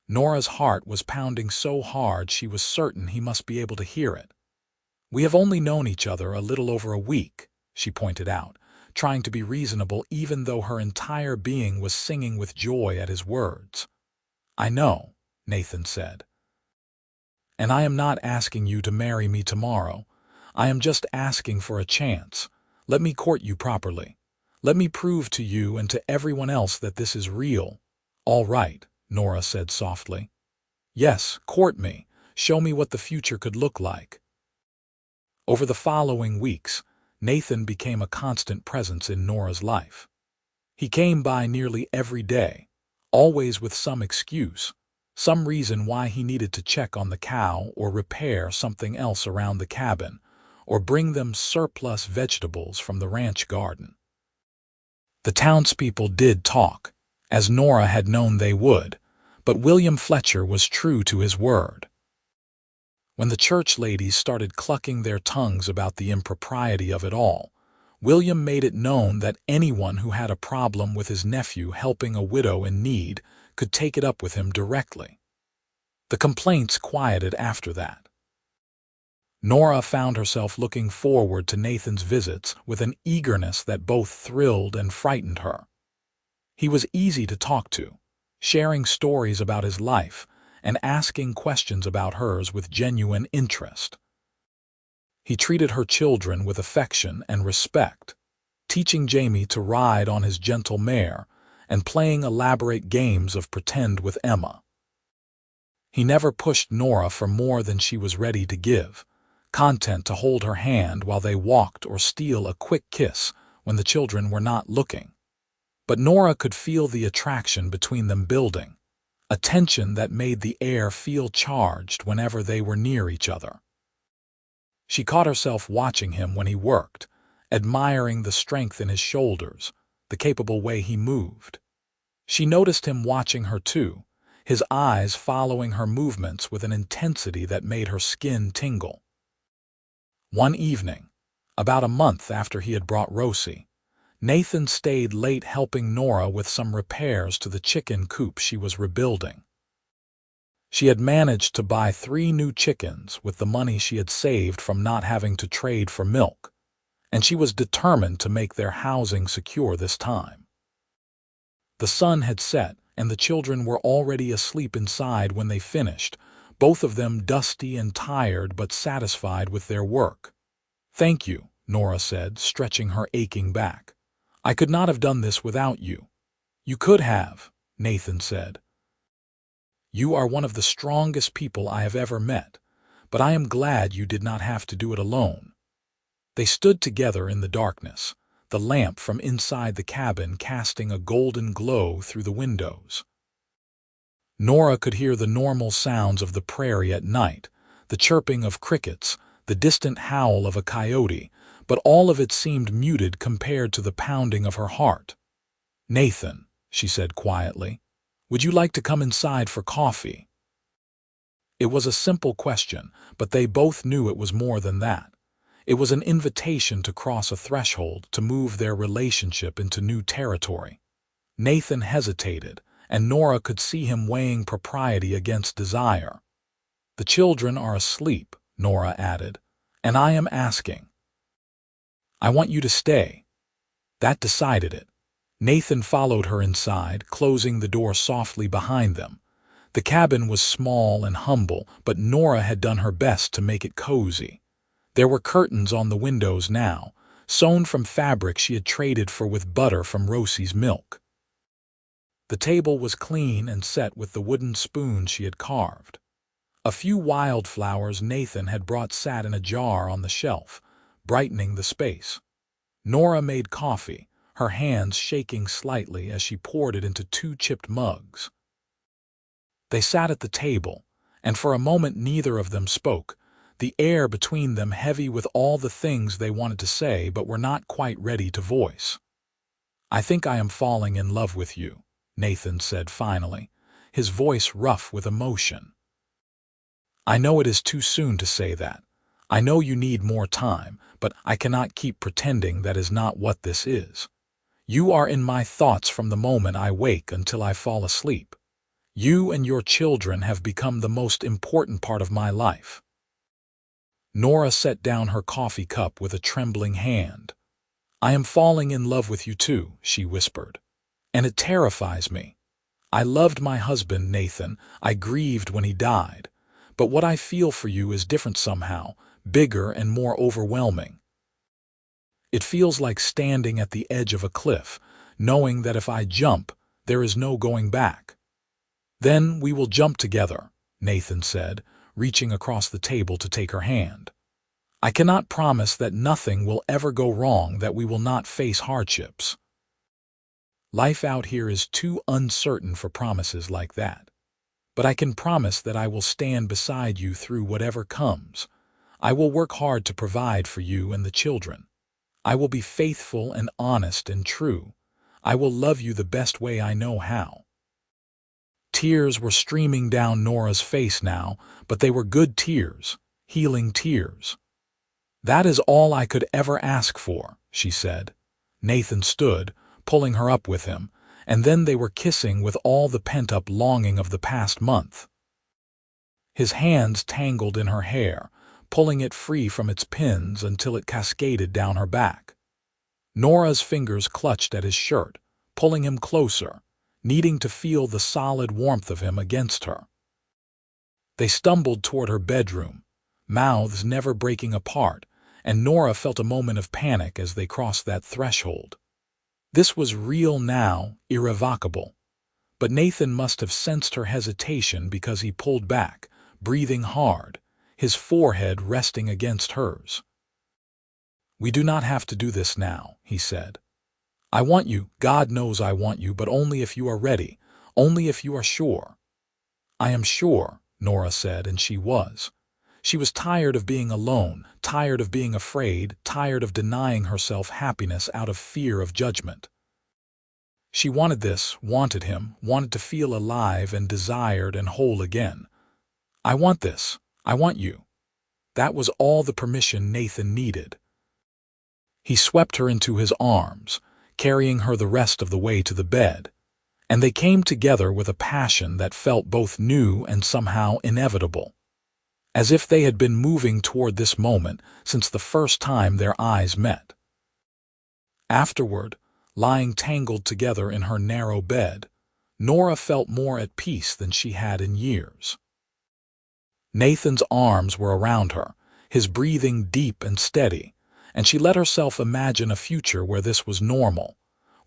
Nora's heart was pounding so hard she was certain he must be able to hear it. "We have only known each other a little over a week," she pointed out, trying to be reasonable even though her entire being was singing with joy at his words. "I know," Nathan said. "And I am not asking you to marry me tomorrow. I am just asking for a chance. Let me court you properly. Let me prove to you and to everyone else that this is real." "All right," Nora said softly. "Yes, court me. Show me what the future could look like." Over the following weeks, Nathan became a constant presence in Nora's life. He came by nearly every day, always with some excuse, some reason why he needed to check on the cow or repair something else around the cabin, or bring them surplus vegetables from the ranch garden. The townspeople did talk, as Nora had known they would, but William Fletcher was true to his word. When the church ladies started clucking their tongues about the impropriety of it all, William made it known that anyone who had a problem with his nephew helping a widow in need could take it up with him directly. The complaints quieted after that. Nora found herself looking forward to Nathan's visits with an eagerness that both thrilled and frightened her. He was easy to talk to, sharing stories about his life and asking questions about hers with genuine interest. He treated her children with affection and respect, teaching Jamie to ride on his gentle mare and playing elaborate games of pretend with Emma. He never pushed Nora for more than she was ready to give, content to hold her hand while they walked or steal a quick kiss when the children were not looking. But Nora could feel the attraction between them building, a tension that made the air feel charged whenever they were near each other. She caught herself watching him when he worked, admiring the strength in his shoulders, the capable way he moved. She noticed him watching her too, his eyes following her movements with an intensity that made her skin tingle. One evening, about a month after he had brought Rosie, Nathan stayed late helping Nora with some repairs to the chicken coop she was rebuilding. She had managed to buy 3 new chickens with the money she had saved from not having to trade for milk, and she was determined to make their housing secure this time. The sun had set, and the children were already asleep inside when they finished, both of them dusty and tired but satisfied with their work. "Thank you," Nora said, stretching her aching back. "I could not have done this without you." "You could have," Nathan said. "You are one of the strongest people I have ever met, but I am glad you did not have to do it alone." They stood together in the darkness, the lamp from inside the cabin casting a golden glow through the windows. Nora could hear the normal sounds of the prairie at night, the chirping of crickets, the distant howl of a coyote, but all of it seemed muted compared to the pounding of her heart. "Nathan," she said quietly, "would you like to come inside for coffee?" It was a simple question, but they both knew it was more than that. It was an invitation to cross a threshold, to move their relationship into new territory. Nathan hesitated, and Nora could see him weighing propriety against desire. "The children are asleep," Nora added, "and I am asking. I want you to stay." That decided it. Nathan followed her inside, closing the door softly behind them. The cabin was small and humble, but Nora had done her best to make it cozy. There were curtains on the windows now, sewn from fabric she had traded for with butter from Rosie's milk. The table was clean and set with the wooden spoon she had carved. A few wildflowers Nathan had brought sat in a jar on the shelf, brightening the space. Nora made coffee, her hands shaking slightly as she poured it into 2 chipped mugs. They sat at the table, and for a moment neither of them spoke, the air between them heavy with all the things they wanted to say but were not quite ready to voice. "I think I am falling in love with you," Nathan said finally, his voice rough with emotion. "I know it is too soon to say that. I know you need more time, but I cannot keep pretending that is not what this is. You are in my thoughts from the moment I wake until I fall asleep. You and your children have become the most important part of my life." Nora set down her coffee cup with a trembling hand. "I am falling in love with you too," she whispered. "And it terrifies me. I loved my husband, Nathan. I grieved when he died. But what I feel for you is different somehow, bigger and more overwhelming. It feels like standing at the edge of a cliff, knowing that if I jump, there is no going back." "Then we will jump together," Nathan said, reaching across the table to take her hand. "I cannot promise that nothing will ever go wrong, that we will not face hardships. Life out here is too uncertain for promises like that. But I can promise that I will stand beside you through whatever comes. I will work hard to provide for you and the children. I will be faithful and honest and true. I will love you the best way I know how." Tears were streaming down Nora's face now, but they were good tears, healing tears. "That is all I could ever ask for," she said. Nathan stood, pulling her up with him, and then they were kissing with all the pent-up longing of the past month. His hands tangled in her hair, pulling it free from its pins until it cascaded down her back. Nora's fingers clutched at his shirt, pulling him closer, needing to feel the solid warmth of him against her. They stumbled toward her bedroom, mouths never breaking apart, and Nora felt a moment of panic as they crossed that threshold. This was real now, irrevocable. But Nathan must have sensed her hesitation because he pulled back, breathing hard, his forehead resting against hers. "We do not have to do this now," he said. "I want you, God knows I want you, but only if you are ready, only if you are sure." "I am sure," Nora said, and she was. She was tired of being alone, tired of being afraid, tired of denying herself happiness out of fear of judgment. She wanted this, wanted him, wanted to feel alive and desired and whole again. "I want this. I want you." That was all the permission Nathan needed. He swept her into his arms, carrying her the rest of the way to the bed, and they came together with a passion that felt both new and somehow inevitable, as if they had been moving toward this moment since the first time their eyes met. Afterward, lying tangled together in her narrow bed, Nora felt more at peace than she had in years. Nathan's arms were around her, his breathing deep and steady, and she let herself imagine a future where this was normal,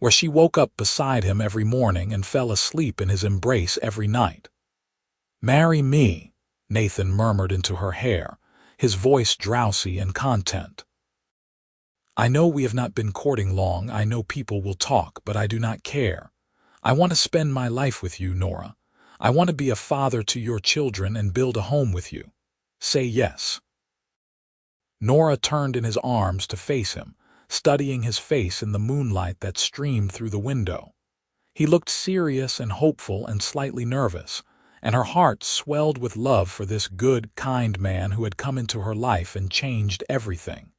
where she woke up beside him every morning and fell asleep in his embrace every night. "Marry me," Nathan murmured into her hair, his voice drowsy and content. "I know we have not been courting long, I know people will talk, but I do not care. I want to spend my life with you, Nora. I want to be a father to your children and build a home with you. Say yes." Nora turned in his arms to face him, studying his face in the moonlight that streamed through the window. He looked serious and hopeful and slightly nervous, and her heart swelled with love for this good, kind man who had come into her life and changed everything.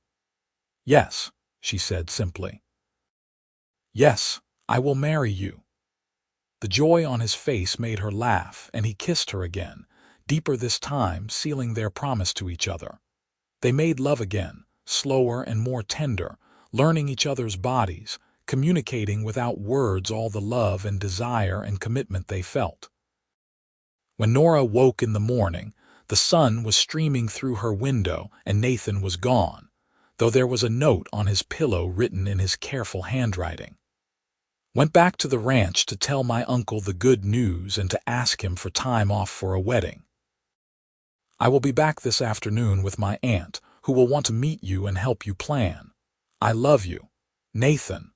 "Yes," she said simply. "Yes, I will marry you." The joy on his face made her laugh, and he kissed her again, deeper this time, sealing their promise to each other. They made love again, slower and more tender, learning each other's bodies, communicating without words all the love and desire and commitment they felt. When Nora woke in the morning, the sun was streaming through her window and Nathan was gone, though there was a note on his pillow written in his careful handwriting. Went back to the ranch to tell my uncle the good news and to ask him for time off for a wedding. I will be back this afternoon with my aunt, who will want to meet you and help you plan. I love you, Nathan.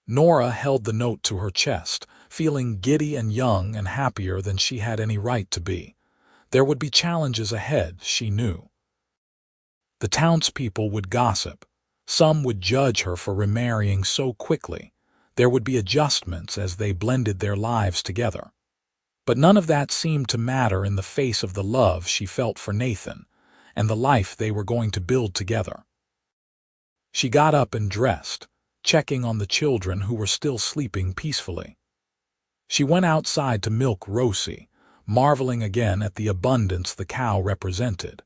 Nora held the note to her chest, feeling giddy and young and happier than she had any right to be. There would be challenges ahead, she knew. The townspeople would gossip. Some would judge her for remarrying so quickly. There would be adjustments as they blended their lives together. But none of that seemed to matter in the face of the love she felt for Nathan and the life they were going to build together. She got up and dressed, checking on the children who were still sleeping peacefully. She went outside to milk Rosie, marveling again at the abundance the cow represented.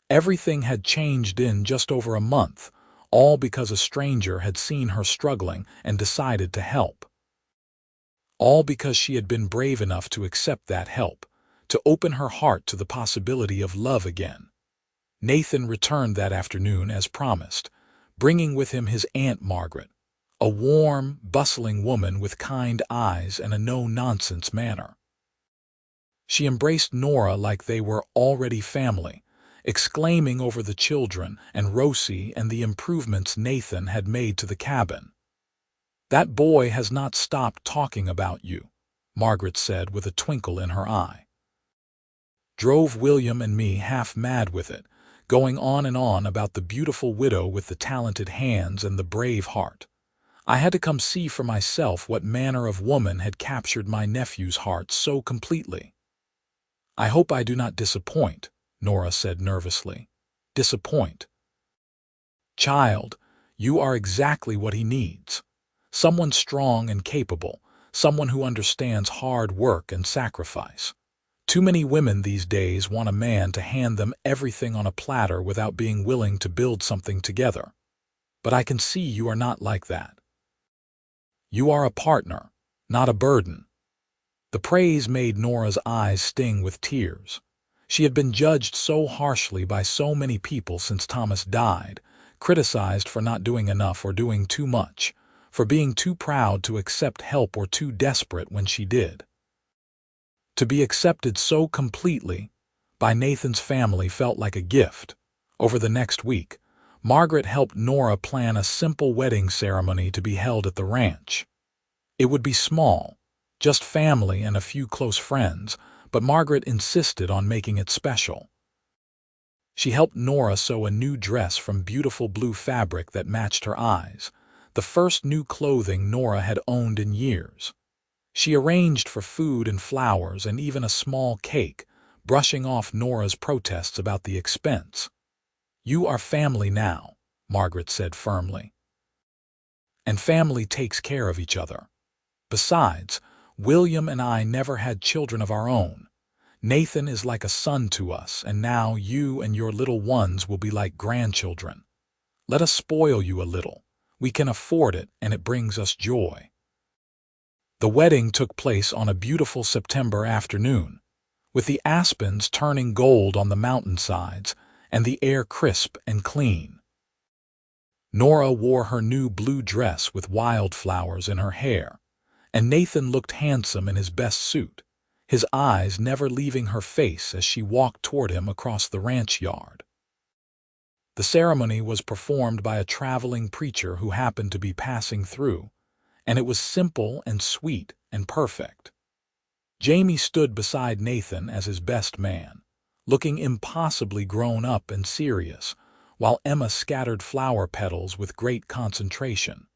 Everything had changed in just over a month, all because a stranger had seen her struggling and decided to help. All because she had been brave enough to accept that help, to open her heart to the possibility of love again. Nathan returned that afternoon as promised, bringing with him his Aunt Margaret, a warm, bustling woman with kind eyes and a no-nonsense manner. She embraced Nora like they were already family, exclaiming over the children and Rosie and the improvements Nathan had made to the cabin. "That boy has not stopped talking about you," Margaret said with a twinkle in her eye. Drove William and me half mad with it, going on and on about the beautiful widow with the talented hands and the brave heart. I had to come see for myself what manner of woman had captured my nephew's heart so completely. "I hope I do not disappoint," Nora said nervously. "Disappoint? Child, you are exactly what he needs. Someone strong and capable, someone who understands hard work and sacrifice. Too many women these days want a man to hand them everything on a platter without being willing to build something together. But I can see you are not like that. You are a partner, not a burden." The praise made Nora's eyes sting with tears. She had been judged so harshly by so many people since Thomas died, criticized for not doing enough or doing too much, for being too proud to accept help or too desperate when she did. To be accepted so completely by Nathan's family felt like a gift. Over the next week, Margaret helped Nora plan a simple wedding ceremony to be held at the ranch. It would be small, just family and a few close friends, but Margaret insisted on making it special. She helped Nora sew a new dress from beautiful blue fabric that matched her eyes, the first new clothing Nora had owned in years. She arranged for food and flowers and even a small cake, brushing off Nora's protests about the expense. "You are family now," Margaret said firmly. "And family takes care of each other. Besides, William and I never had children of our own. Nathan is like a son to us, and now you and your little ones will be like grandchildren. Let us spoil you a little. We can afford it, and it brings us joy." The wedding took place on a beautiful September afternoon, with the aspens turning gold on the mountainsides and the air crisp and clean. Nora wore her new blue dress with wildflowers in her hair, and Nathan looked handsome in his best suit, his eyes never leaving her face as she walked toward him across the ranch yard. The ceremony was performed by a traveling preacher who happened to be passing through, and it was simple and sweet and perfect. Jamie stood beside Nathan as his best man, looking impossibly grown up and serious, while Emma scattered flower petals with great concentration.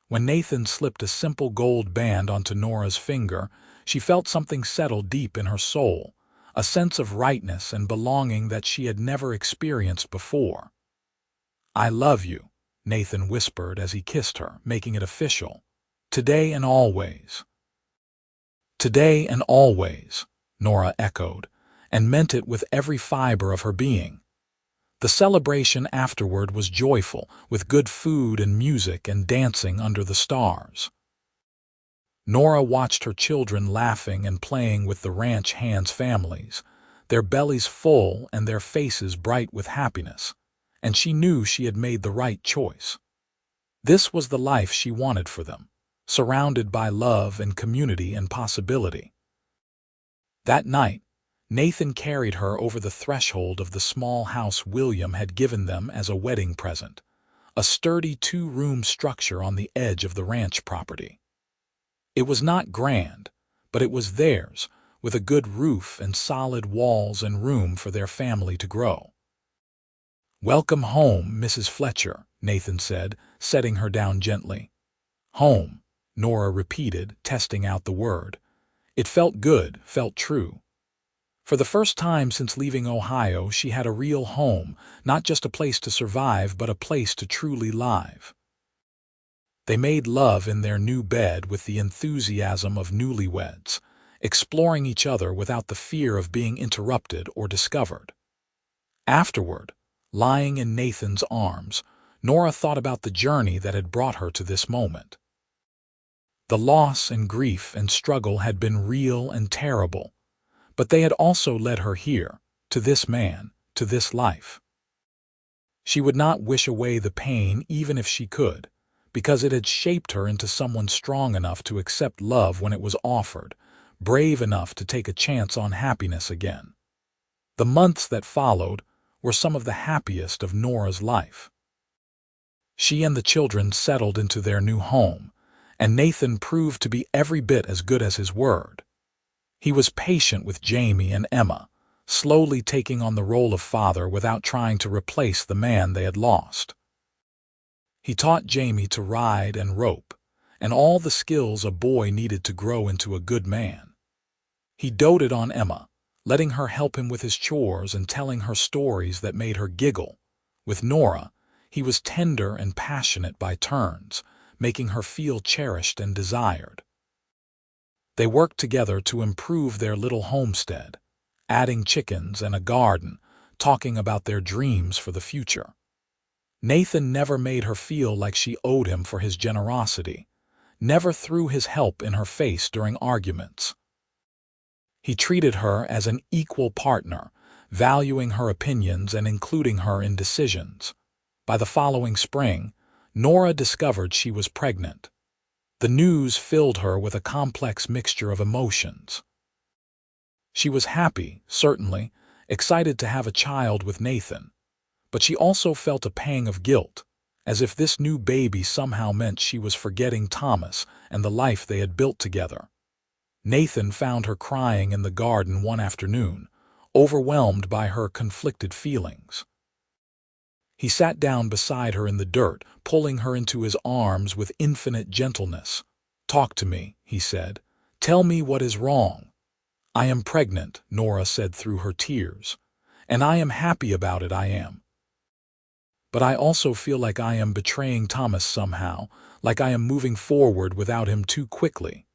When Nathan slipped a simple gold band onto Nora's finger, she felt something settle deep in her soul, a sense of rightness and belonging that she had never experienced before. "I love you," Nathan whispered as he kissed her, making it official. "Today and always." "Today and always," Nora echoed, and meant it with every fiber of her being. The celebration afterward was joyful, with good food and music and dancing under the stars. Nora watched her children laughing and playing with the ranch hands' families, their bellies full and their faces bright with happiness, and she knew she had made the right choice. This was the life she wanted for them, surrounded by love and community and possibility. That night, Nathan carried her over the threshold of the small house William had given them as a wedding present, a sturdy two-room structure on the edge of the ranch property. It was not grand, but it was theirs, with a good roof and solid walls and room for their family to grow. "Welcome home, Mrs. Fletcher," Nathan said, setting her down gently. "Home," Nora repeated, testing out the word. It felt good, felt true. For the first time since leaving Ohio, she had a real home, not just a place to survive, but a place to truly live. They made love in their new bed with the enthusiasm of newlyweds, exploring each other without the fear of being interrupted or discovered. Afterward, lying in Nathan's arms, Nora thought about the journey that had brought her to this moment. The loss and grief and struggle had been real and terrible, but they had also led her here, to this man, to this life. She would not wish away the pain even if she could, because it had shaped her into someone strong enough to accept love when it was offered, brave enough to take a chance on happiness again. The months that followed were some of the happiest of Nora's life. She and the children settled into their new home, and Nathan proved to be every bit as good as his word. He was patient with Jamie and Emma, slowly taking on the role of father without trying to replace the man they had lost. He taught Jamie to ride and rope, and all the skills a boy needed to grow into a good man. He doted on Emma, letting her help him with his chores and telling her stories that made her giggle. With Nora, he was tender and passionate by turns, making her feel cherished and desired. They worked together to improve their little homestead, adding chickens and a garden, talking about their dreams for the future. Nathan never made her feel like she owed him for his generosity, never threw his help in her face during arguments. He treated her as an equal partner, valuing her opinions and including her in decisions. By the following spring, Nora discovered she was pregnant. The news filled her with a complex mixture of emotions. She was happy, certainly, excited to have a child with Nathan, but she also felt a pang of guilt, as if this new baby somehow meant she was forgetting Thomas and the life they had built together. Nathan found her crying in the garden one afternoon, overwhelmed by her conflicted feelings. He sat down beside her in the dirt, pulling her into his arms with infinite gentleness. "Talk to me," he said. "Tell me what is wrong." "I am pregnant," Nora said through her tears. "And I am happy about it, I am. But I also feel like I am betraying Thomas somehow, like I am moving forward without him too quickly."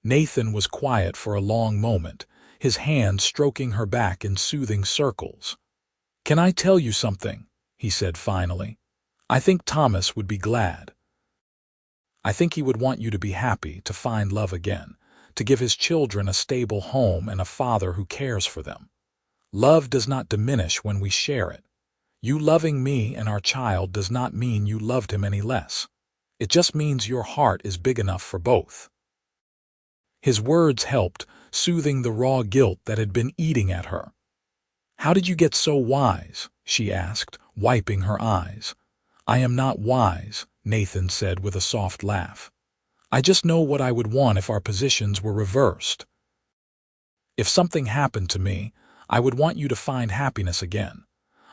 Nathan was quiet for a long moment, his hand stroking her back in soothing circles. "Can I tell you something?" he said finally. "I think Thomas would be glad. I think he would want you to be happy, to find love again, to give his children a stable home and a father who cares for them. Love does not diminish when we share it. You loving me and our child does not mean you loved him any less. It just means your heart is big enough for both." His words helped, soothing the raw guilt that had been eating at her. "How did you get so wise?" she asked, wiping her eyes. "I am not wise," Nathan said with a soft laugh. "I just know what I would want if our positions were reversed. If something happened to me, I would want you to find happiness again.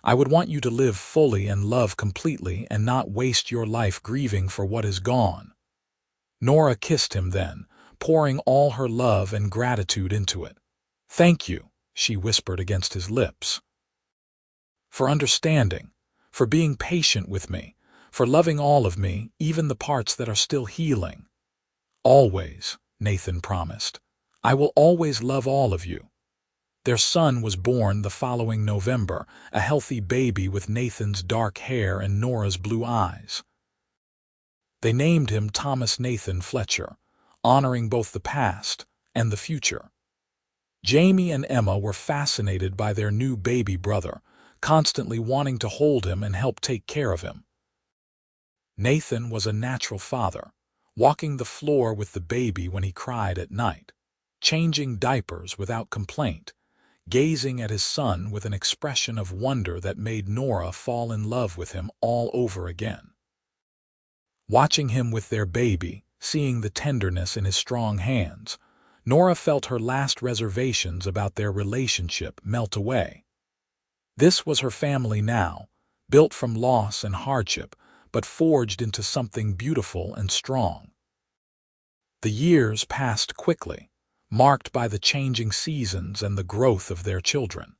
I would want you to live fully and love completely and not waste your life grieving for what is gone." Nora kissed him then, pouring all her love and gratitude into it. "Thank you," she whispered against his lips. "For understanding, for being patient with me, for loving all of me, even the parts that are still healing." "Always," Nathan promised. "I will always love all of you." Their son was born the following November, a healthy baby with Nathan's dark hair and Nora's blue eyes. They named him Thomas Nathan Fletcher, honoring both the past and the future. Jamie and Emma were fascinated by their new baby brother, constantly wanting to hold him and help take care of him. Nathan was a natural father, walking the floor with the baby when he cried at night, changing diapers without complaint, gazing at his son with an expression of wonder that made Nora fall in love with him all over again. Watching him with their baby, seeing the tenderness in his strong hands, Nora felt her last reservations about their relationship melt away. This was her family now, built from loss and hardship, but forged into something beautiful and strong. The years passed quickly, marked by the changing seasons and the growth of their children.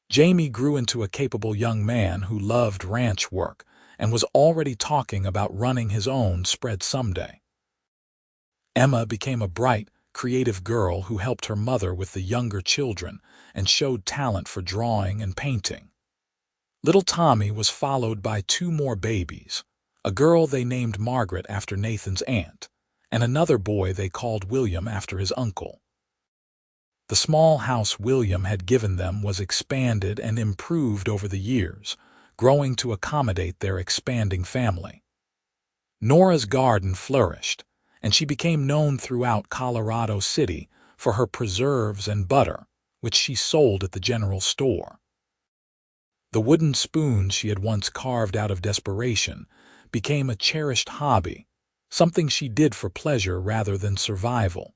Jamie grew into a capable young man who loved ranch work and was already talking about running his own spread someday. Emma became a bright, creative girl who helped her mother with the younger children and showed talent for drawing and painting. Little Tommy was followed by two more babies, a girl they named Margaret after Nathan's aunt, and another boy they called William after his uncle. The small house William had given them was expanded and improved over the years, growing to accommodate their expanding family. Nora's garden flourished, and she became known throughout Colorado City for her preserves and butter, which she sold at the general store. The wooden spoons she had once carved out of desperation became a cherished hobby, something she did for pleasure rather than survival.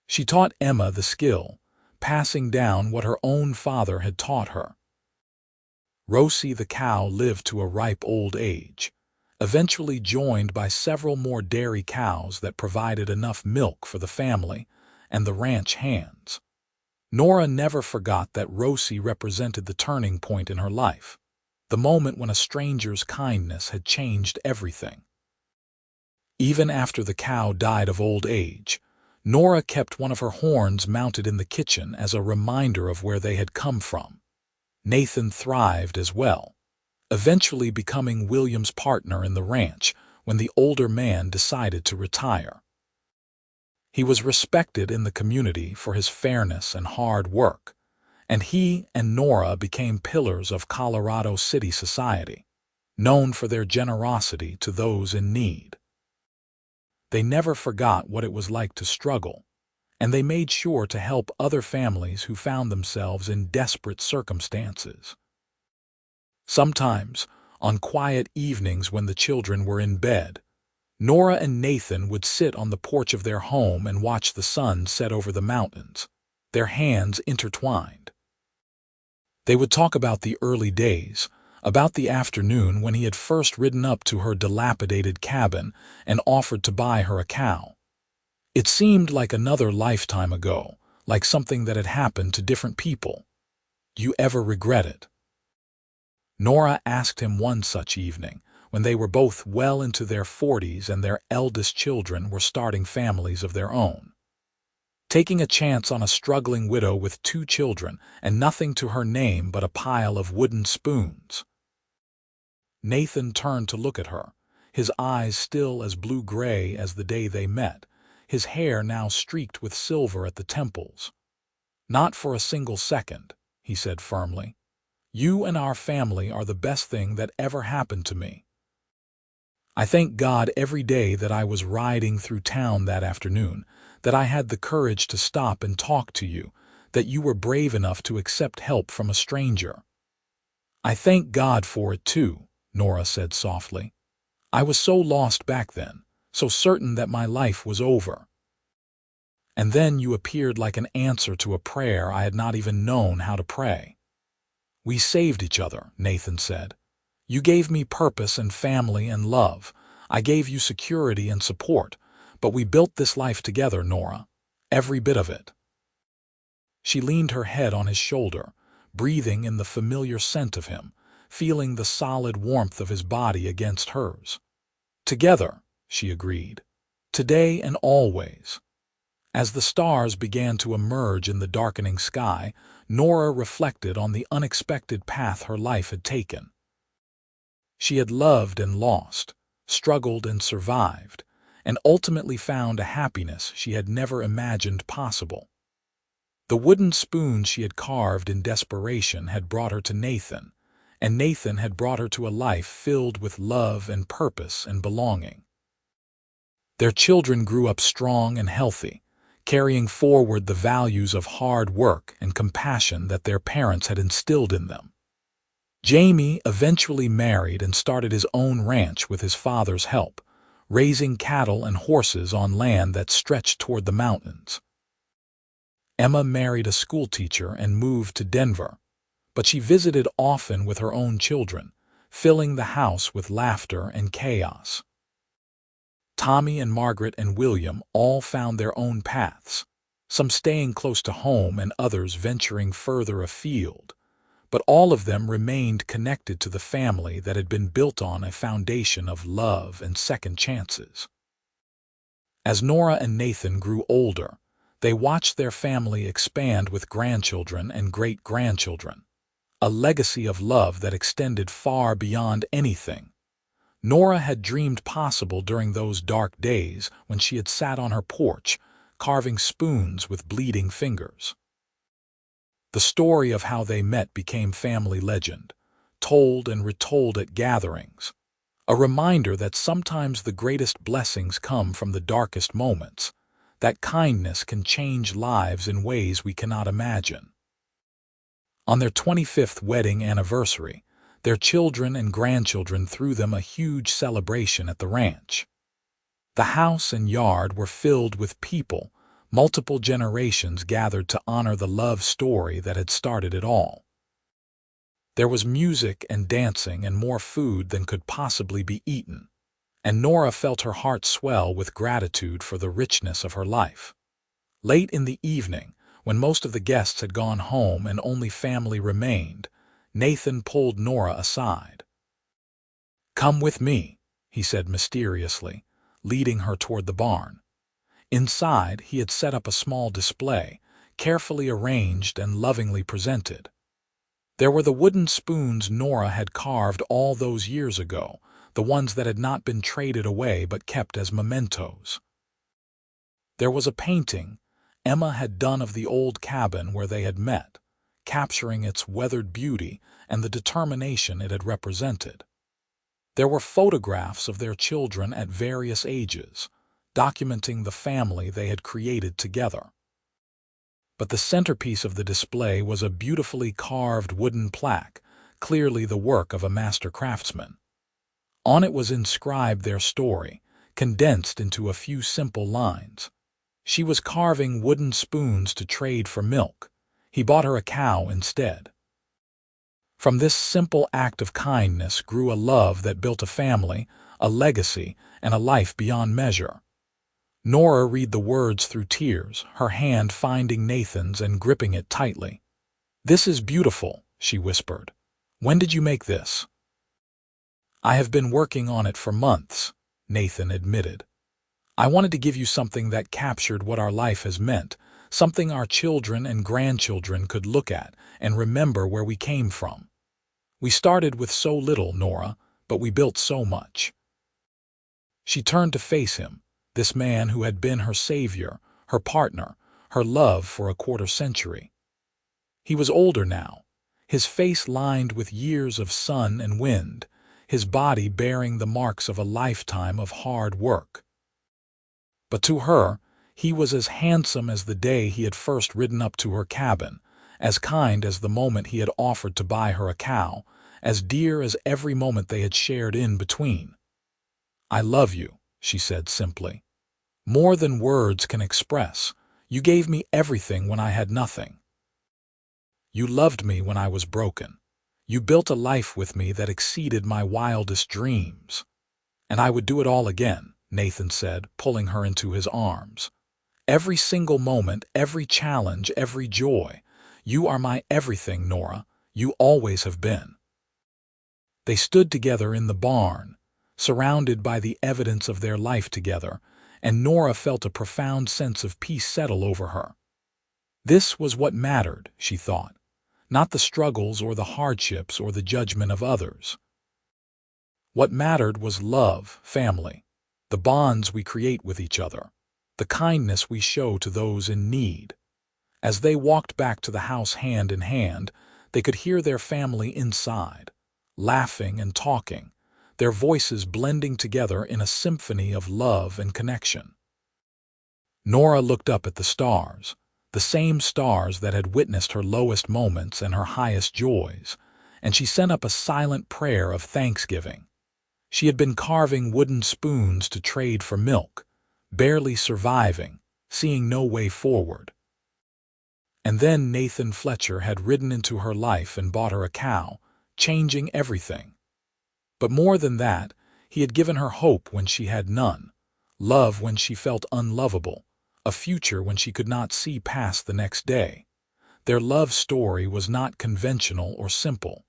She taught Emma the skill, passing down what her own father had taught her. Rosie the cow lived to a ripe old age, eventually joined by several more dairy cows that provided enough milk for the family and the ranch hands. Nora never forgot that Rosie represented the turning point in her life, the moment when a stranger's kindness had changed everything. Even after the cow died of old age, Nora kept one of her horns mounted in the kitchen as a reminder of where they had come from. Nathan thrived as well, eventually becoming William's partner in the ranch when the older man decided to retire. He was respected in the community for his fairness and hard work, and he and Nora became pillars of Colorado City society, known for their generosity to those in need. They never forgot what it was like to struggle, and they made sure to help other families who found themselves in desperate circumstances. Sometimes, on quiet evenings when the children were in bed, Nora and Nathan would sit on the porch of their home and watch the sun set over the mountains, their hands intertwined. They would talk about the early days, about the afternoon when he had first ridden up to her dilapidated cabin and offered to buy her a cow. It seemed like another lifetime ago, like something that had happened to different people. "Do you ever regret it?" Nora asked him one such evening, when they were both well into their 40s and their eldest children were starting families of their own. Taking a chance on a struggling widow with 2 children and nothing to her name but a pile of wooden spoons. Nathan turned to look at her, his eyes still as blue-gray as the day they met, his hair now streaked with silver at the temples. "Not for a single second," he said firmly. "You and our family are the best thing that ever happened to me. I thank God every day that I was riding through town that afternoon, that I had the courage to stop and talk to you, that you were brave enough to accept help from a stranger." "I thank God for it too," Nora said softly. "I was so lost back then, so certain that my life was over. And then you appeared like an answer to a prayer I had not even known how to pray." "We saved each other," Nathan said. "You gave me purpose and family and love. I gave you security and support, but we built this life together, Nora. Every bit of it." She leaned her head on his shoulder, breathing in the familiar scent of him, feeling the solid warmth of his body against hers. "Together," she agreed. "Today and always." As the stars began to emerge in the darkening sky, Nora reflected on the unexpected path her life had taken. She had loved and lost, struggled and survived, and ultimately found a happiness she had never imagined possible. The wooden spoon she had carved in desperation had brought her to Nathan, and Nathan had brought her to a life filled with love and purpose and belonging. Their children grew up strong and healthy, carrying forward the values of hard work and compassion that their parents had instilled in them. Jamie eventually married and started his own ranch with his father's help, raising cattle and horses on land that stretched toward the mountains. Emma married a schoolteacher and moved to Denver, but she visited often with her own children, filling the house with laughter and chaos. Tommy and Margaret and William all found their own paths, some staying close to home and others venturing further afield, but all of them remained connected to the family that had been built on a foundation of love and second chances. As Nora and Nathan grew older, they watched their family expand with grandchildren and great-grandchildren, a legacy of love that extended far beyond anything Nora had dreamed possible during those dark days when she had sat on her porch, carving spoons with bleeding fingers. The story of how they met became family legend, told and retold at gatherings, a reminder that sometimes the greatest blessings come from the darkest moments, that kindness can change lives in ways we cannot imagine. On their 25th wedding anniversary, their children and grandchildren threw them a huge celebration at the ranch. The house and yard were filled with people. Multiple generations gathered to honor the love story that had started it all. There was music and dancing and more food than could possibly be eaten, and Nora felt her heart swell with gratitude for the richness of her life. Late in the evening, when most of the guests had gone home and only family remained, Nathan pulled Nora aside. "Come with me," he said mysteriously, leading her toward the barn. Inside, he had set up a small display, carefully arranged and lovingly presented. There were the wooden spoons Nora had carved all those years ago, the ones that had not been traded away but kept as mementos. There was a painting Emma had done of the old cabin where they had met, capturing its weathered beauty and the determination it had represented. There were photographs of their children at various ages, documenting the family they had created together. But the centerpiece of the display was a beautifully carved wooden plaque, clearly the work of a master craftsman. On it was inscribed their story, condensed into a few simple lines. She was carving wooden spoons to trade for milk. He bought her a cow instead. From this simple act of kindness grew a love that built a family, a legacy, and a life beyond measure. Nora read the words through tears, her hand finding Nathan's and gripping it tightly. "This is beautiful," she whispered. "When did you make this?" "I have been working on it for months," Nathan admitted. "I wanted to give you something that captured what our life has meant, something our children and grandchildren could look at and remember where we came from. We started with so little, Nora, but we built so much." She turned to face him, this man who had been her savior, her partner, her love for a quarter-century. He was older now, his face lined with years of sun and wind, his body bearing the marks of a lifetime of hard work. But to her, he was as handsome as the day he had first ridden up to her cabin, as kind as the moment he had offered to buy her a cow, as dear as every moment they had shared in between. "I love you," she said simply. "More than words can express. You gave me everything when I had nothing. You loved me when I was broken. You built a life with me that exceeded my wildest dreams. And I would do it all again," Nathan said, pulling her into his arms. "Every single moment, every challenge, every joy. You are my everything, Nora. You always have been." They stood together in the barn, surrounded by the evidence of their life together, and Nora felt a profound sense of peace settle over her. This was what mattered, she thought, not the struggles or the hardships or the judgment of others. What mattered was love, family, the bonds we create with each other, the kindness we show to those in need. As they walked back to the house hand in hand, they could hear their family inside, laughing and talking, their voices blending together in a symphony of love and connection. Nora looked up at the stars, the same stars that had witnessed her lowest moments and her highest joys, and she sent up a silent prayer of thanksgiving. She had been carving wooden spoons to trade for milk, barely surviving, seeing no way forward. And then Nathan Fletcher had ridden into her life and bought her a cow, changing everything. But more than that, he had given her hope when she had none, love when she felt unlovable, a future when she could not see past the next day. Their love story was not conventional or simple.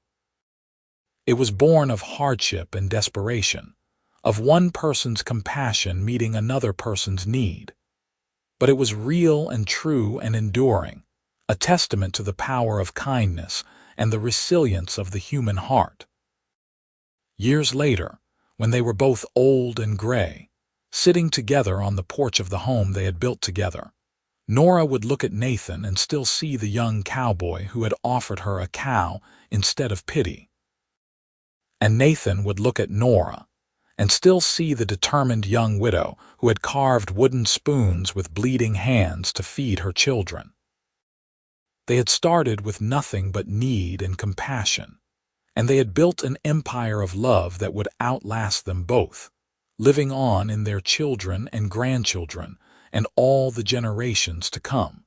It was born of hardship and desperation, of one person's compassion meeting another person's need. But it was real and true and enduring, a testament to the power of kindness and the resilience of the human heart. Years later, when they were both old and gray, sitting together on the porch of the home they had built together, Nora would look at Nathan and still see the young cowboy who had offered her a cow instead of pity. And Nathan would look at Nora and still see the determined young widow who had carved wooden spoons with bleeding hands to feed her children. They had started with nothing but need and compassion, and they had built an empire of love that would outlast them both, living on in their children and grandchildren and all the generations to come.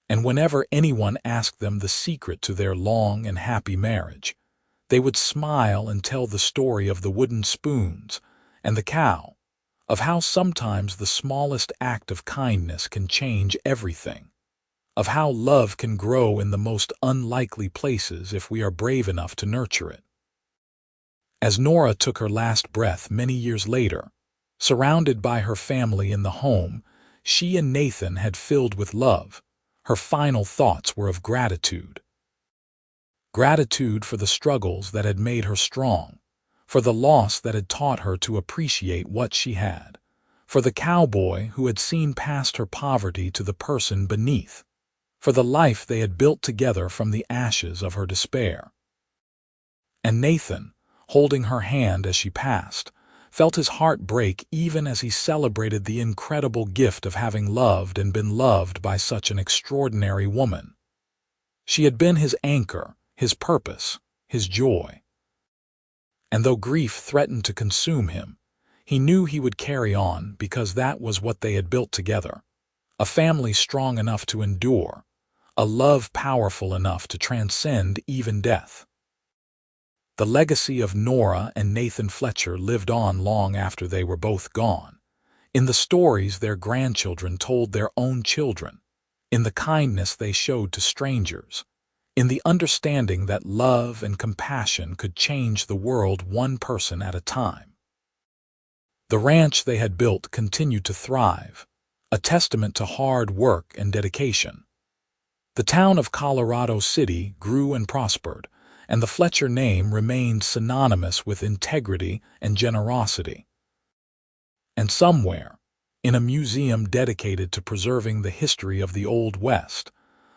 And whenever anyone asked them the secret to their long and happy marriage, they would smile and tell the story of the wooden spoons and the cow, of how sometimes the smallest act of kindness can change everything, of how love can grow in the most unlikely places if we are brave enough to nurture it. As Nora took her last breath many years later, surrounded by her family in the home she and Nathan had filled with love, her final thoughts were of gratitude. Gratitude for the struggles that had made her strong, for the loss that had taught her to appreciate what she had, for the cowboy who had seen past her poverty to the person beneath, for the life they had built together from the ashes of her despair. And Nathan, holding her hand as she passed, felt his heart break even as he celebrated the incredible gift of having loved and been loved by such an extraordinary woman. She had been his anchor, his purpose, his joy. And though grief threatened to consume him, he knew he would carry on because that was what they had built together, a family strong enough to endure, a love powerful enough to transcend even death. The legacy of Nora and Nathan Fletcher lived on long after they were both gone, in the stories their grandchildren told their own children, in the kindness they showed to strangers, in the understanding that love and compassion could change the world one person at a time. The ranch they had built continued to thrive, a testament to hard work and dedication. The town of Colorado City grew and prospered, and the Fletcher name remained synonymous with integrity and generosity. And somewhere, in a museum dedicated to preserving the history of the Old West,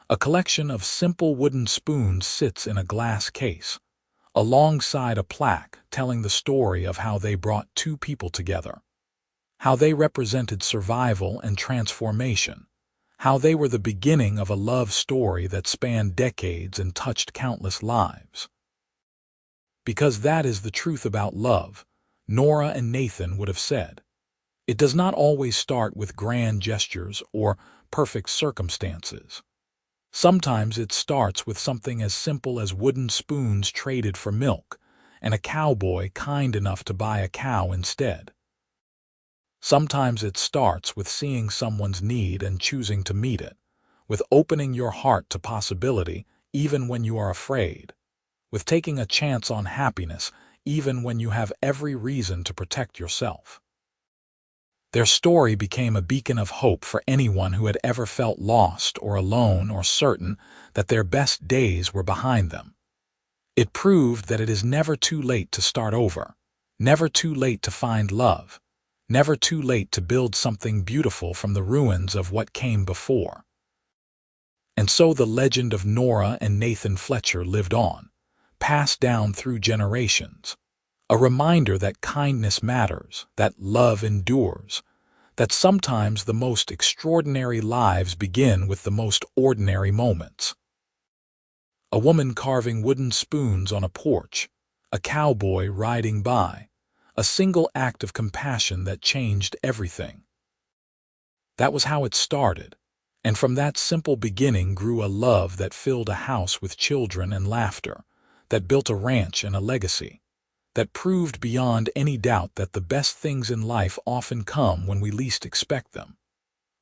a collection of simple wooden spoons sits in a glass case, alongside a plaque telling the story of how they brought two people together, how they represented survival and transformation, how they were the beginning of a love story that spanned decades and touched countless lives. Because that is the truth about love, Nora and Nathan would have said. It does not always start with grand gestures or perfect circumstances. Sometimes it starts with something as simple as wooden spoons traded for milk, and a cowboy kind enough to buy a cow instead. Sometimes it starts with seeing someone's need and choosing to meet it, with opening your heart to possibility even when you are afraid, with taking a chance on happiness even when you have every reason to protect yourself. Their story became a beacon of hope for anyone who had ever felt lost or alone or certain that their best days were behind them. It proved that it is never too late to start over, never too late to find love, never too late to build something beautiful from the ruins of what came before. And so the legend of Nora and Nathan Fletcher lived on, passed down through generations, A reminder that kindness matters, that love endures, that sometimes the most extraordinary lives begin with the most ordinary moments. A woman carving wooden spoons on a porch, a cowboy riding by, a single act of compassion that changed everything. That was how it started, and from that simple beginning grew a love that filled a house with children and laughter, that built a ranch and a legacy, that proved beyond any doubt that the best things in life often come when we least expect them,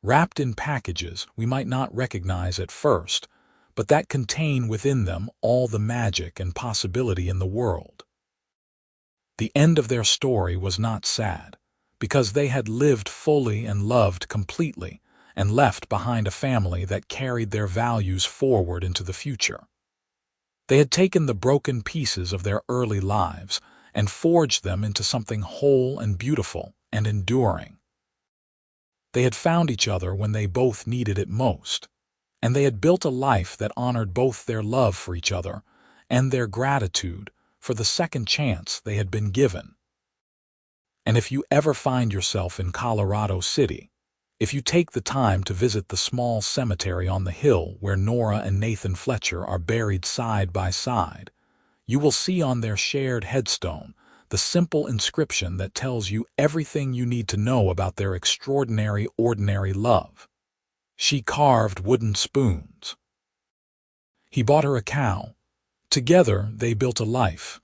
wrapped in packages we might not recognize at first, but that contain within them all the magic and possibility in the world. The end of their story was not sad, because they had lived fully and loved completely, and left behind a family that carried their values forward into the future. They had taken the broken pieces of their early lives and forged them into something whole and beautiful and enduring. They had found each other when they both needed it most, and they had built a life that honored both their love for each other and their gratitude for the second chance they had been given. And if you ever find yourself in Colorado City, if you take the time to visit the small cemetery on the hill where Nora and Nathan Fletcher are buried side by side, you will see on their shared headstone the simple inscription that tells you everything you need to know about their extraordinary, ordinary love. She carved wooden spoons. He bought her a cow. Together they built a life.